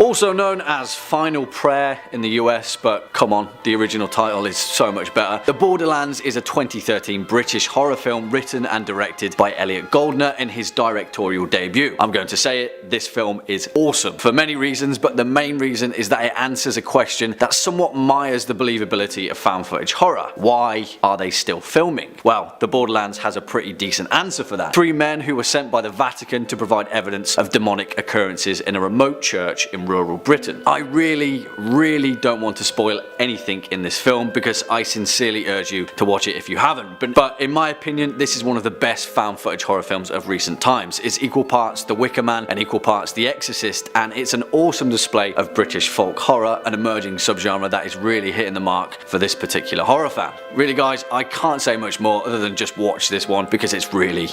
Also known as Final Prayer in the US, but come on, the original title is so much better. The Borderlands is a 2013 British horror film written and directed by Elliot Goldner in his directorial debut. I'm going to say it, this film is awesome for many reasons, but the main reason is that it answers a question that somewhat mires the believability of found footage horror. Why are they still filming? Well, The Borderlands has a pretty decent answer for that. 3 men who were sent by the Vatican to provide evidence of demonic occurrences in a remote church in rural rural Britain. I really don't want to spoil anything in this film because I sincerely urge you to watch it if you haven't. But in my opinion, this is one of the best found footage horror films of recent times. It's equal parts The Wicker Man and equal parts The Exorcist, and it's an awesome display of British folk horror, an emerging subgenre that is really hitting the mark for this particular horror fan. Really guys, I can't say much more other than just watch this one because it's really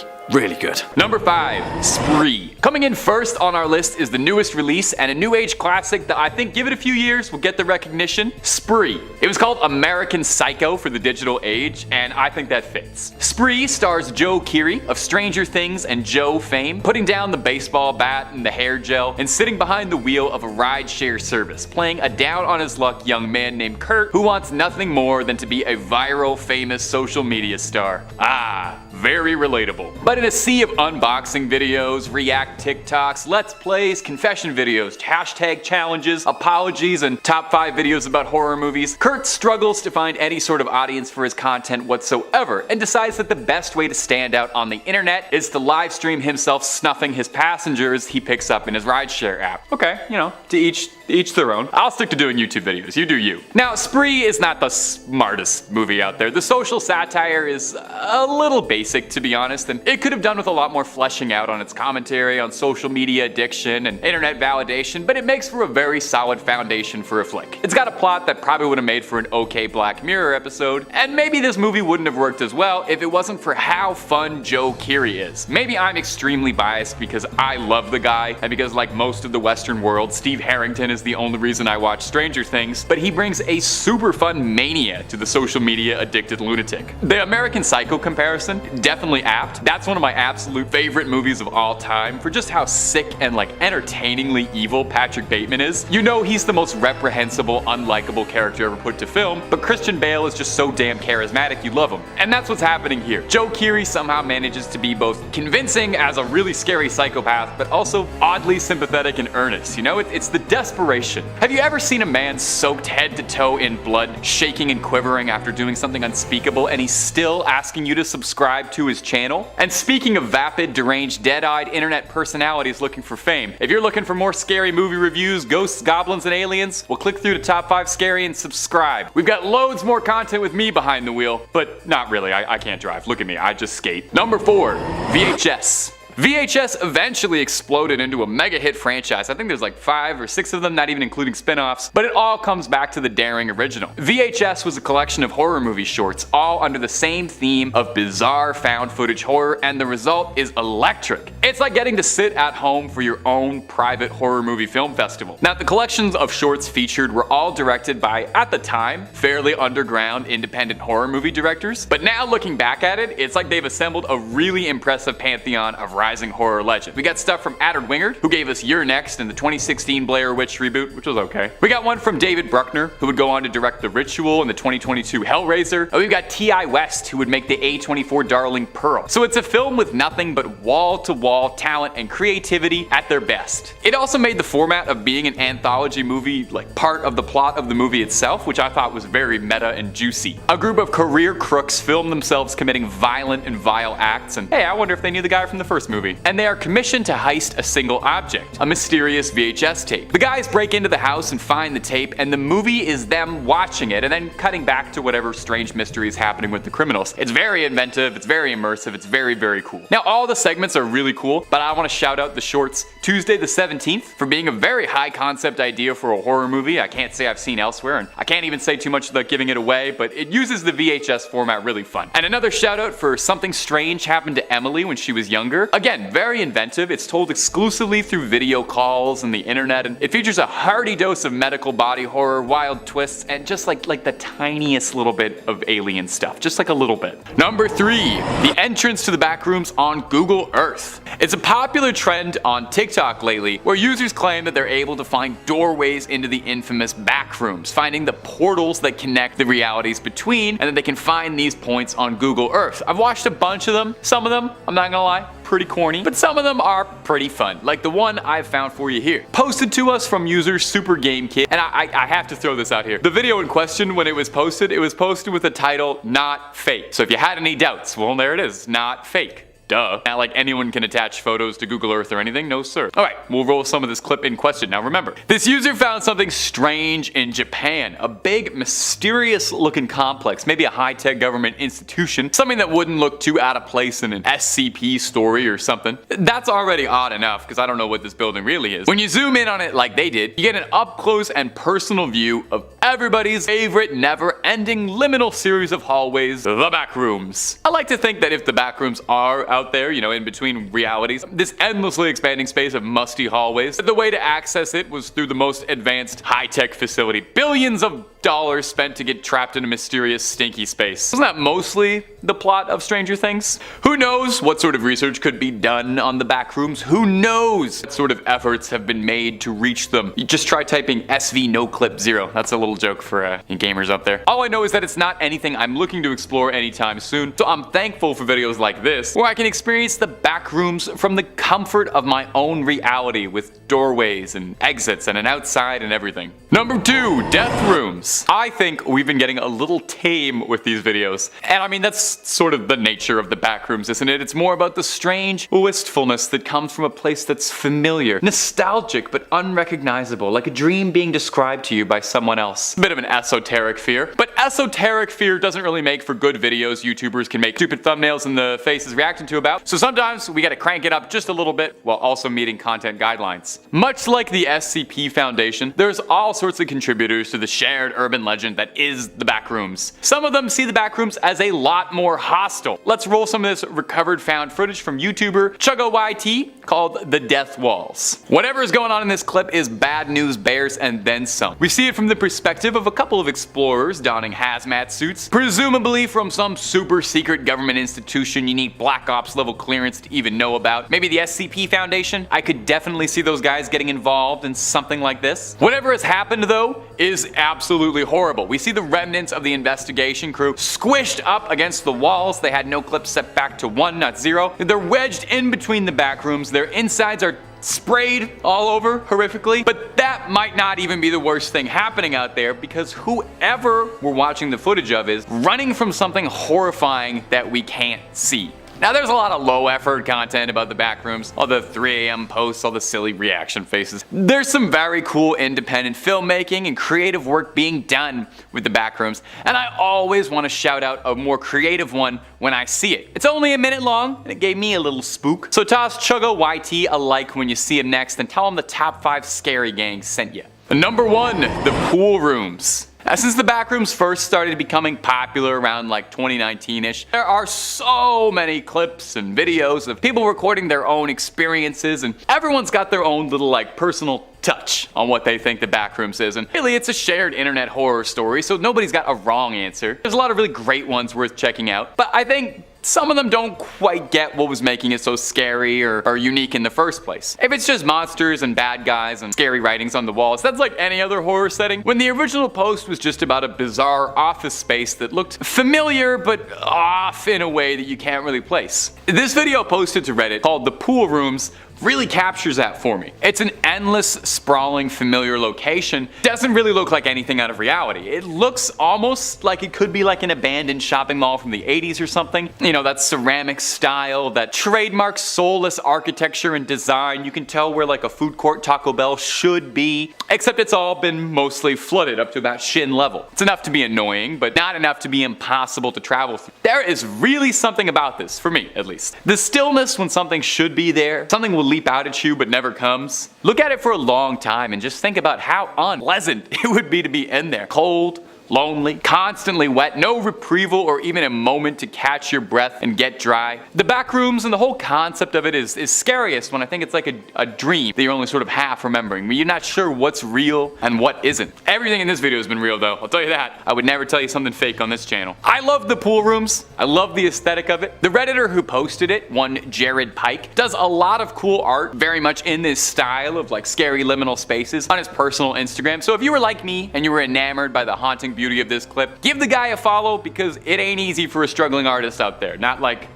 good. Number 5, Spree. Coming in first on our list is the newest release and a new age classic that I think, give it a few years, will get the recognition. Spree. It was called American Psycho for the digital age, and I think that fits. Spree stars Joe Keery of Stranger Things and Joe fame, putting down the baseball bat and the hair gel and sitting behind the wheel of a rideshare service, playing a down on his luck young man named Kurt who wants nothing more than to be a viral, famous social media star. Ah, very relatable. But in a sea of unboxing videos, react TikToks, let's plays, confession videos, hashtag challenges, apologies, and top 5 videos about horror movies, Kurt struggles to find any sort of audience for his content whatsoever and decides that the best way to stand out on the internet is to live stream himself snuffing his passengers he picks up in his rideshare app. Okay, you know, to each their own. I'll stick to doing YouTube videos, you do you. Now, Spree is not the smartest movie out there. The social satire is a little basic, to be honest, and it could have done with a lot more fleshing out on its commentary on social media addiction and internet validation, but it makes for a very solid foundation for a flick. It's got a plot that probably would have made for an okay Black Mirror episode, and maybe this movie wouldn't have worked as well if it wasn't for how fun Joe Keery is. Maybe I'm extremely biased because I love the guy, and because like most of the Western world, Steve Harrington is the only reason I watch Stranger Things, but he brings a super fun mania to the social media addicted lunatic. The American Psycho comparison, definitely apt. That's one of my absolute favorite movies of all time for just how sick and like entertainingly evil Patrick Bateman is. You know he's the most reprehensible, unlikable character ever put to film, but Christian Bale is just so damn charismatic you love him. And that's what's happening here. Joe Keery somehow manages to be both convincing as a really scary psychopath, but also oddly sympathetic and earnest. You know, it's the desperation. Have you ever seen a man soaked head to toe in blood, shaking and quivering after doing something unspeakable, and he's still asking you to subscribe to his channel? And speaking of vapid, deranged, dead-eyed internet personalities looking for fame, if you're looking for more scary movie reviews, ghosts, goblins, and aliens, well, click through to Top 5 Scary and subscribe. We've got loads more content with me behind the wheel, but not really, I can't drive. Look at me, I just skate. Number 4, VHS. VHS eventually exploded into a mega hit franchise. I think there's like 5 or 6 of them, not even including spin-offs, but it all comes back to the daring original. VHS was a collection of horror movie shorts, all under the same theme of bizarre found footage horror, and the result is electric. It's like getting to sit at home for your own private horror movie film festival. Now, the collections of shorts featured were all directed by, at the time, fairly underground independent horror movie directors, but now looking back at it, it's like they've assembled a really impressive pantheon of rising horror legends. We got stuff from Adard Wingard, who gave us You're Next in the 2016 Blair Witch reboot, which was okay. We got one from David Bruckner, who would go on to direct The Ritual in the 2022 Hellraiser. And we've got T.I. West, who would make the A24 darling Pearl. So it's a film with nothing but wall-to-wall talent and creativity at their best. It also made the format of being an anthology movie like part of the plot of the movie itself, which I thought was very meta and juicy. A group of career crooks film themselves committing violent and vile acts, and hey, I wonder if they knew the guy from the first movie. And they are commissioned to heist a single object, a mysterious VHS tape. The guys break into the house and find the tape, and the movie is them watching it and then cutting back to whatever strange mystery is happening with the criminals. It's very inventive, it's very immersive, it's very cool. Now, all the segments are really cool, but I want to shout out the shorts Tuesday the 17th for being a very high concept idea for a horror movie I can't say I've seen elsewhere, and I can't even say too much without giving it away, but it uses the VHS format really fun. And another shout out for Something Strange Happened to Emily when she was younger. Again, very inventive. It's told exclusively through video calls and the internet, and it features a hearty dose of medical body horror, wild twists, and just like the tiniest little bit of alien stuff. Just like a little bit. Number 3, the entrance to the back rooms on Google Earth. It's a popular trend on TikTok lately where users claim that they're able to find doorways into the infamous back rooms, finding the portals that connect the realities between, and that they can find these points on Google Earth. I've watched a bunch of them. Some of them, I'm not gonna lie, pretty corny, but some of them are pretty fun, like the one I've found for you here. Posted to us from user Super Game Kid, and I have to throw this out here. The video in question, when it was posted with the title, Not Fake. So if you had any doubts, well, there it is, not fake. Duh. Not like anyone can attach photos to Google Earth or anything, no sir. Alright, we'll roll some of this clip in question. Now remember, this user found something strange in Japan. A big, mysterious looking complex, maybe a high-tech government institution, something that wouldn't look too out of place in an SCP story or something. That's already odd enough, because I don't know what this building really is. When you zoom in on it like they did, you get an up-close and personal view of everybody's favorite never-ending liminal series of hallways, the back rooms. I like to think that if the back rooms are out there, you know, in between realities, this endlessly expanding space of musty hallways, the way to access it was through the most advanced high-tech facility. Billions of dollars spent to get trapped in a mysterious stinky space. Isn't that mostly the plot of Stranger Things? Who knows what sort of research could be done on the back rooms? Who knows what sort of efforts have been made to reach them? You just try typing SV no clip 0. That's a little joke for you gamers up there. All I know is that it's not anything I'm looking to explore anytime soon, so I'm thankful for videos like this, where I can experience the back rooms from the comfort of my own reality with doorways and exits and an outside and everything. Number 2, death rooms. I think we've been getting a little tame with these videos. And I mean, that's sort of the nature of the back rooms, isn't it? It's more about the strange wistfulness that comes from a place that's familiar, nostalgic, but unrecognizable, like a dream being described to you by someone else. A bit of an esoteric fear, but esoteric fear doesn't really make for good videos YouTubers can make stupid thumbnails and the faces reacting to about. So sometimes we gotta crank it up just a little bit while also meeting content guidelines. Much like the SCP Foundation, there's all sorts of contributors to the shared urban legend that is the back rooms. Some of them see the back rooms as a lot more hostile. Let's roll some of this recovered found footage from YouTuber ChuggaYT called The Death Walls. Whatever is going on in this clip is bad news bears and then some. We see it from the perspective of a couple of explorers donning hazmat suits, presumably from some super secret government institution you need Black Ops level clearance to even know about. Maybe the SCP Foundation? I could definitely see those guys getting involved in something like this. Whatever has happened though is absolutely horrible. We see the remnants of the investigation crew squished up against the walls. They had no clips set back to 1, not 0. They're wedged in between the back rooms. Their insides are sprayed all over horrifically, but that might not even be the worst thing happening out there, because whoever we're watching the footage of is running from something horrifying that we can't see. Now there's a lot of low effort content about the back rooms, all the 3 AM posts, all the silly reaction faces. There's some very cool independent filmmaking and creative work being done with the back rooms, and I always want to shout out a more creative one when I see it. It's only a minute long, and it gave me a little spook. So toss ChuggaYT a like when you see him next, and tell him the top 5 scary gangs sent you. Number 1, the pool rooms. Since the backrooms first started becoming popular around like 2019-ish, there are so many clips and videos of people recording their own experiences, and everyone's got their own little like personal touch on what they think the backrooms is, and really it's a shared internet horror story, so nobody's got a wrong answer. There's a lot of really great ones worth checking out, but I think some of them don't quite get what was making it so scary or unique in the first place. If it's just monsters and bad guys and scary writings on the walls, that's like any other horror setting. When the original post was just about a bizarre office space that looked familiar but off in a way that you can't really place. This video posted to Reddit called The Pool Rooms really captures that for me. It's an endless, sprawling, familiar location. Doesn't really look like anything out of reality. It looks almost like it could be like an abandoned shopping mall from the 80s or something. You know, that ceramic style, that trademark soulless architecture and design. You can tell where like a food court Taco Bell should be, except it's all been mostly flooded up to about shin level. It's enough to be annoying, but not enough to be impossible to travel through. There is really something about this, for me at least. The stillness when something should be there, something will leap out at you but never comes. Look at it for a long time and just think about how unpleasant it would be to be in there. Cold, lonely, constantly wet, no retrieval or even a moment to catch your breath and get dry. The back rooms and the whole concept of it is scariest when I think it's like a dream that you're only sort of half remembering, when you're not sure what's real and what isn't. Everything in this video has been real though, I'll tell you that. I would never tell you something fake on this channel. I love the pool rooms. I love the aesthetic of it. The Redditor who posted it, one Jared Pike, does a lot of cool art very much in this style of like scary liminal spaces on his personal Instagram. So if you were like me and you were enamored by the haunting beauty of this clip, give the guy a follow, because it ain't easy for a struggling artist out there. Not like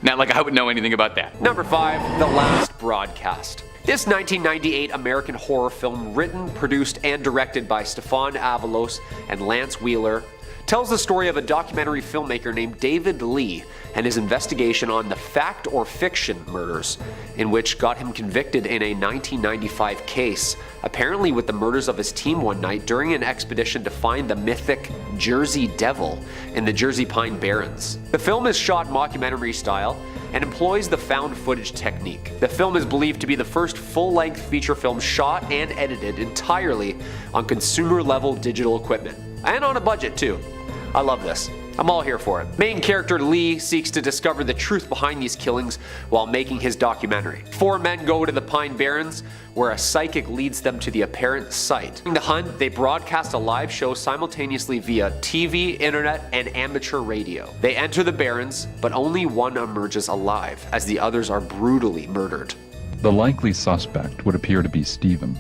I would know anything about that. Number 5, The Last Broadcast. This 1998 American horror film, written, produced, and directed by Stefan Avalos and Lance Wheeler, tells the story of a documentary filmmaker named David Lee and his investigation on the fact or fiction murders, in which got him convicted in a 1995 case, apparently with the murders of his team one night during an expedition to find the mythic Jersey Devil in the Jersey Pine Barrens. The film is shot mockumentary style and employs the found footage technique. The film is believed to be the first full-length feature film shot and edited entirely on consumer-level digital equipment. And on a budget too. I love this. I'm all here for it. Main character Lee seeks to discover the truth behind these killings while making his documentary. 4 men go to the Pine Barrens, where a psychic leads them to the apparent site. In the hunt, they broadcast a live show simultaneously via TV, internet, and amateur radio. They enter the Barrens, but only one emerges alive, as the others are brutally murdered. The likely suspect would appear to be Stephen.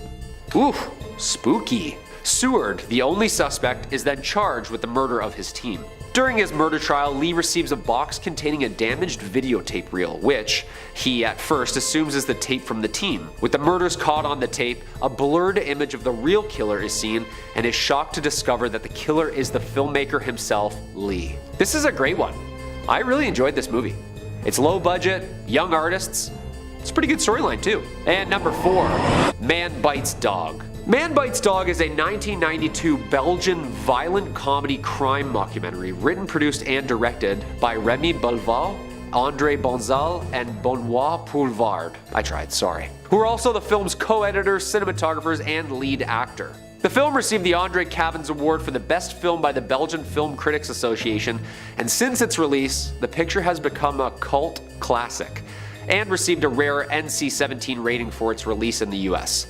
Oof, spooky. Seward, the only suspect, is then charged with the murder of his team. During his murder trial, Lee receives a box containing a damaged videotape reel, which he at first assumes is the tape from the team. With the murders caught on the tape, a blurred image of the real killer is seen, and is shocked to discover that the killer is the filmmaker himself, Lee. This is a great one. I really enjoyed this movie. It's low budget, young artists. It's a pretty good storyline too. And number 4, Man Bites Dog. Man Bites Dog is a 1992 Belgian violent comedy crime mockumentary written, produced, and directed by Remy Belval, André Bonzal, and Benoit Poulvard. I tried, sorry. Who are also the film's co-editors, cinematographers, and lead actor. The film received the André Cavins Award for the best film by the Belgian Film Critics Association, and since its release, the picture has become a cult classic, and received a rare NC-17 rating for its release in the US.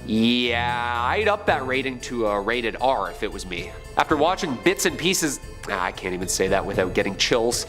Yeah, I'd up that rating to a rated R if it was me. After watching bits and pieces, I can't even say that without getting chills.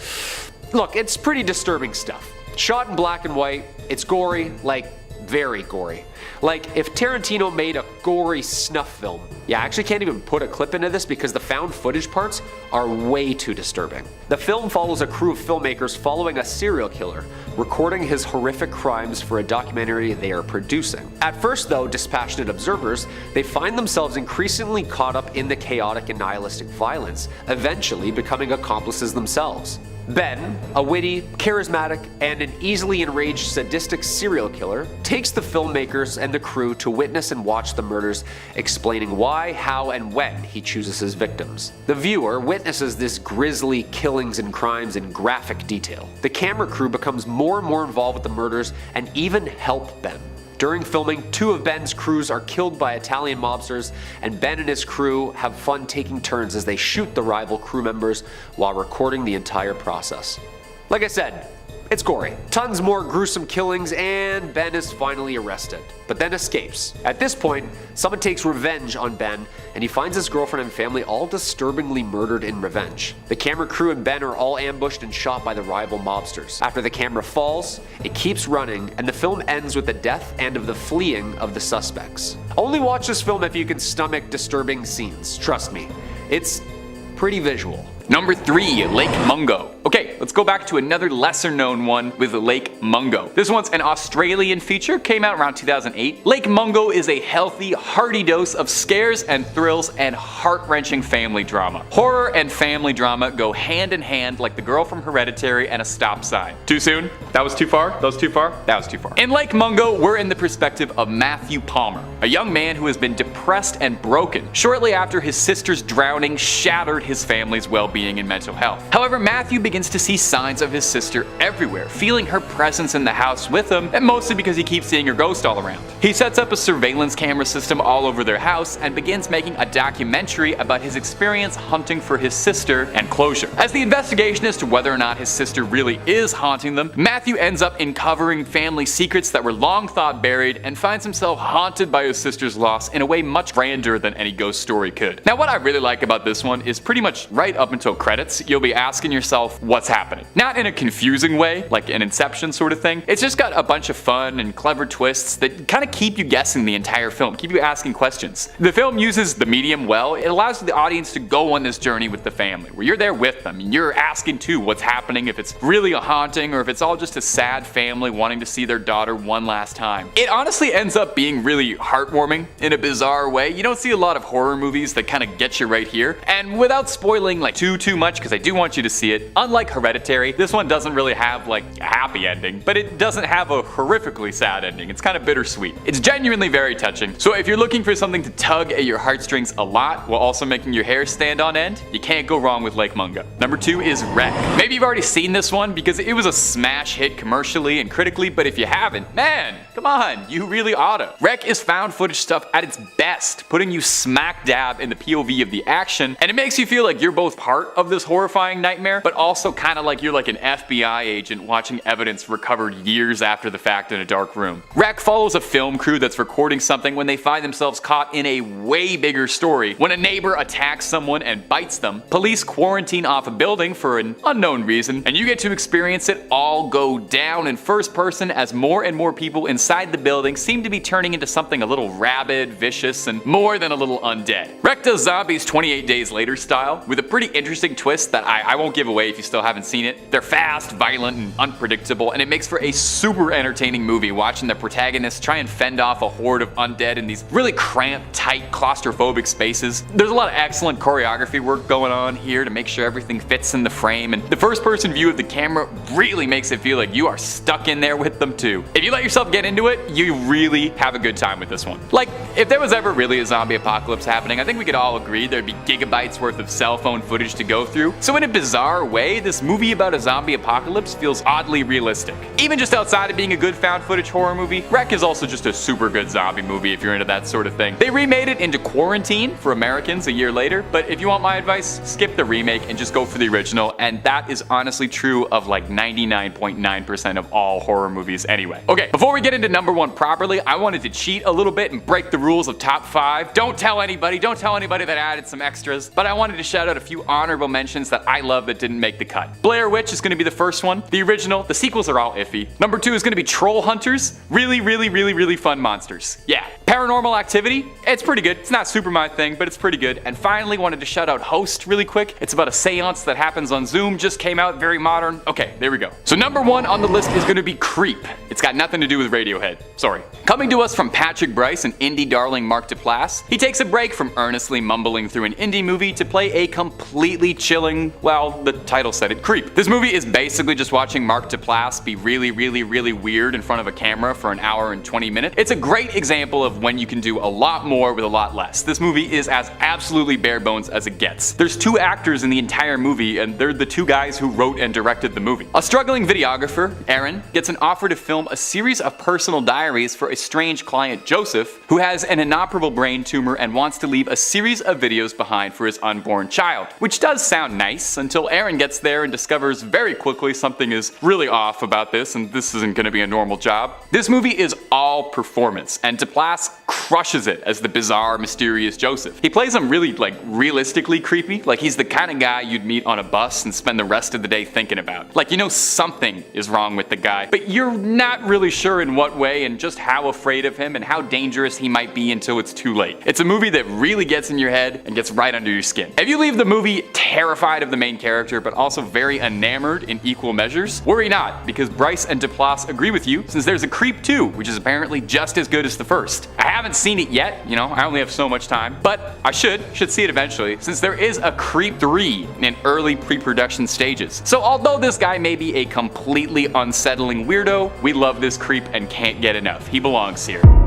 Look, it's pretty disturbing stuff. Shot in black and white, it's gory, like very gory. Like if Tarantino made a gory snuff film. Yeah, I actually can't even put a clip into this because the found footage parts are way too disturbing. The film follows a crew of filmmakers following a serial killer, recording his horrific crimes for a documentary they are producing. At first though, dispassionate observers, they find themselves increasingly caught up in the chaotic and nihilistic violence, eventually becoming accomplices themselves. Ben, a witty, charismatic, and an easily enraged sadistic serial killer, takes the filmmakers and the crew to witness and watch the murders, explaining why, how, and when he chooses his victims. The viewer witnesses this grisly killings and crimes in graphic detail. The camera crew becomes more and more involved with the murders and even help Ben. During filming, 2 of Ben's crews are killed by Italian mobsters, and Ben and his crew have fun taking turns as they shoot the rival crew members while recording the entire process. Like I said, it's gory. Tons more gruesome killings, and Ben is finally arrested, but then escapes. At this point, someone takes revenge on Ben, and he finds his girlfriend and family all disturbingly murdered in revenge. The camera crew and Ben are all ambushed and shot by the rival mobsters. After the camera falls, it keeps running, and the film ends with the death and of the fleeing of the suspects. Only watch this film if you can stomach disturbing scenes. Trust me, it's pretty visual. Number 3, Lake Mungo. Okay, let's go back to another lesser known one with Lake Mungo. This one's an Australian feature, came out around 2008. Lake Mungo is a healthy, hearty dose of scares and thrills and heart-wrenching family drama. Horror and family drama go hand in hand like the girl from Hereditary and a stop sign. Too soon? That was too far? That was too far? That was too far. In Lake Mungo, we're in the perspective of Matthew Palmer, a young man who has been depressed and broken shortly after his sister's drowning shattered his family's well-being and mental health. However, Matthew begins to see signs of his sister everywhere, feeling her presence in the house with him, and mostly because he keeps seeing her ghost all around. He sets up a surveillance camera system all over their house and begins making a documentary about his experience hunting for his sister and closure. As the investigation as to whether or not his sister really is haunting them, Matthew ends up uncovering family secrets that were long thought buried and finds himself haunted by his sister's loss in a way much grander than any ghost story could. Now, what I really like about this one is pretty much right up until credits, you'll be asking yourself what's happening. Not in a confusing way, like an Inception sort of thing. It's just got a bunch of fun and clever twists that kind of keep you guessing the entire film, keep you asking questions. The film uses the medium well. It allows the audience to go on this journey with the family, where you're there with them and you're asking too what's happening, if it's really a haunting or if it's all just a sad family wanting to see their daughter one last time. It honestly ends up being really heartwarming in a bizarre way. You don't see a lot of horror movies that kind of get you right here. And without spoiling like too much, because I do want you to see it, unlike Hereditary, this one doesn't really have like a happy ending, but it doesn't have a horrifically sad ending. It's kind of bittersweet. It's genuinely very touching. So if you're looking for something to tug at your heartstrings a lot while also making your hair stand on end, you can't go wrong with Lake Mungo. Number 2 is Wreck. Maybe you've already seen this one because it was a smash hit commercially and critically, but if you haven't, man, come on, you really oughta. Wreck is found footage stuff at its best, putting you smack dab in the POV of the action, and it makes you feel like you're both part of this horrifying nightmare, but also kind of like you're like an FBI agent watching evidence recovered years after the fact in a dark room. Wreck follows a film crew that's recording something when they find themselves caught in a way bigger story. When a neighbor attacks someone and bites them, police quarantine off a building for an unknown reason, and you get to experience it all go down in first person as more and more people inside the building seem to be turning into something a little rabid, vicious, and more than a little undead. Wreck does zombies 28 Days Later style, with a pretty interesting twist that I won't give away if you still haven't seen it. They're fast, violent, and unpredictable, and it makes for a super entertaining movie watching the protagonist try and fend off a horde of undead in these really cramped, tight, claustrophobic spaces. There's a lot of excellent choreography work going on here to make sure everything fits in the frame, and the first person view of the camera really makes it feel like you are stuck in there with them too. If you let yourself get into it, you really have a good time with this one. Like, if there was ever really a zombie apocalypse happening, I think we could all agree there'd be gigabytes worth of cell phone footage to go through. So in a bizarre way, this movie about a zombie apocalypse feels oddly realistic. Even just outside of being a good found footage horror movie, Wreck is also just a super good zombie movie if you're into that sort of thing. They remade it into Quarantine for Americans a year later, but if you want my advice, skip the remake and just go for the original, and that is honestly true of like 99.9% of all horror movies anyway. Okay, before we get into number 1 properly, I wanted to cheat a little bit and break the rules of top 5. Don't tell anybody that I added some extras, but I wanted to shout out a few honorable mentions that I love that didn't make the cut. Blair Witch is going to be the first one. The original, the sequels are all iffy. Number 2 is going to be Troll Hunters. Really fun monsters. Yeah. Paranormal Activity, it's pretty good. It's not super my thing, but it's pretty good. And finally, wanted to shout out Host really quick. It's about a seance that happens on Zoom, just came out, very modern. Okay, there we go. So number 1 on the list is going to be Creep. It's got nothing to do with Radiohead. Sorry. Coming to us from Patrick Bryce and indie darling Mark Duplass, he takes a break from earnestly mumbling through an indie movie to play a completely chilling, well, the title said it, Creep. This movie is basically just watching Mark Duplass be really weird in front of a camera for an hour and 20 minutes. It's a great example of when you can do a lot more with a lot less. This movie is as absolutely bare bones as it gets. There's 2 actors in the entire movie, and they're the 2 guys who wrote and directed the movie. A struggling videographer, Aaron, gets an offer to film a series of personal diaries for a strange client, Joseph, who has an inoperable brain tumor and wants to leave a series of videos behind for his unborn child. Which does sound nice, until Aaron gets there and discovers very quickly something is really off about this, and this isn't going to be a normal job. This movie is all performance, and Duplass crushes it as the bizarre, mysterious Joseph. He plays him really, like, realistically creepy, like he's the kind of guy you'd meet on a bus and spend the rest of the day thinking about. Like, you know something is wrong with the guy, but you're not really sure in what way and just how afraid of him and how dangerous he might be until it's too late. It's a movie that really gets in your head and gets right under your skin. If you leave the movie terrified of the main character but also very enamored in equal measures, worry not, because Bryce and Duplass agree with you, since there's a Creep 2, which is apparently just as good as the first. I haven't seen it yet, you know, I only have so much time, but I should see it eventually, since there is a Creep 3 in early pre-production stages. So although this guy may be a completely unsettling weirdo, we love this creep and can't get enough. He belongs here.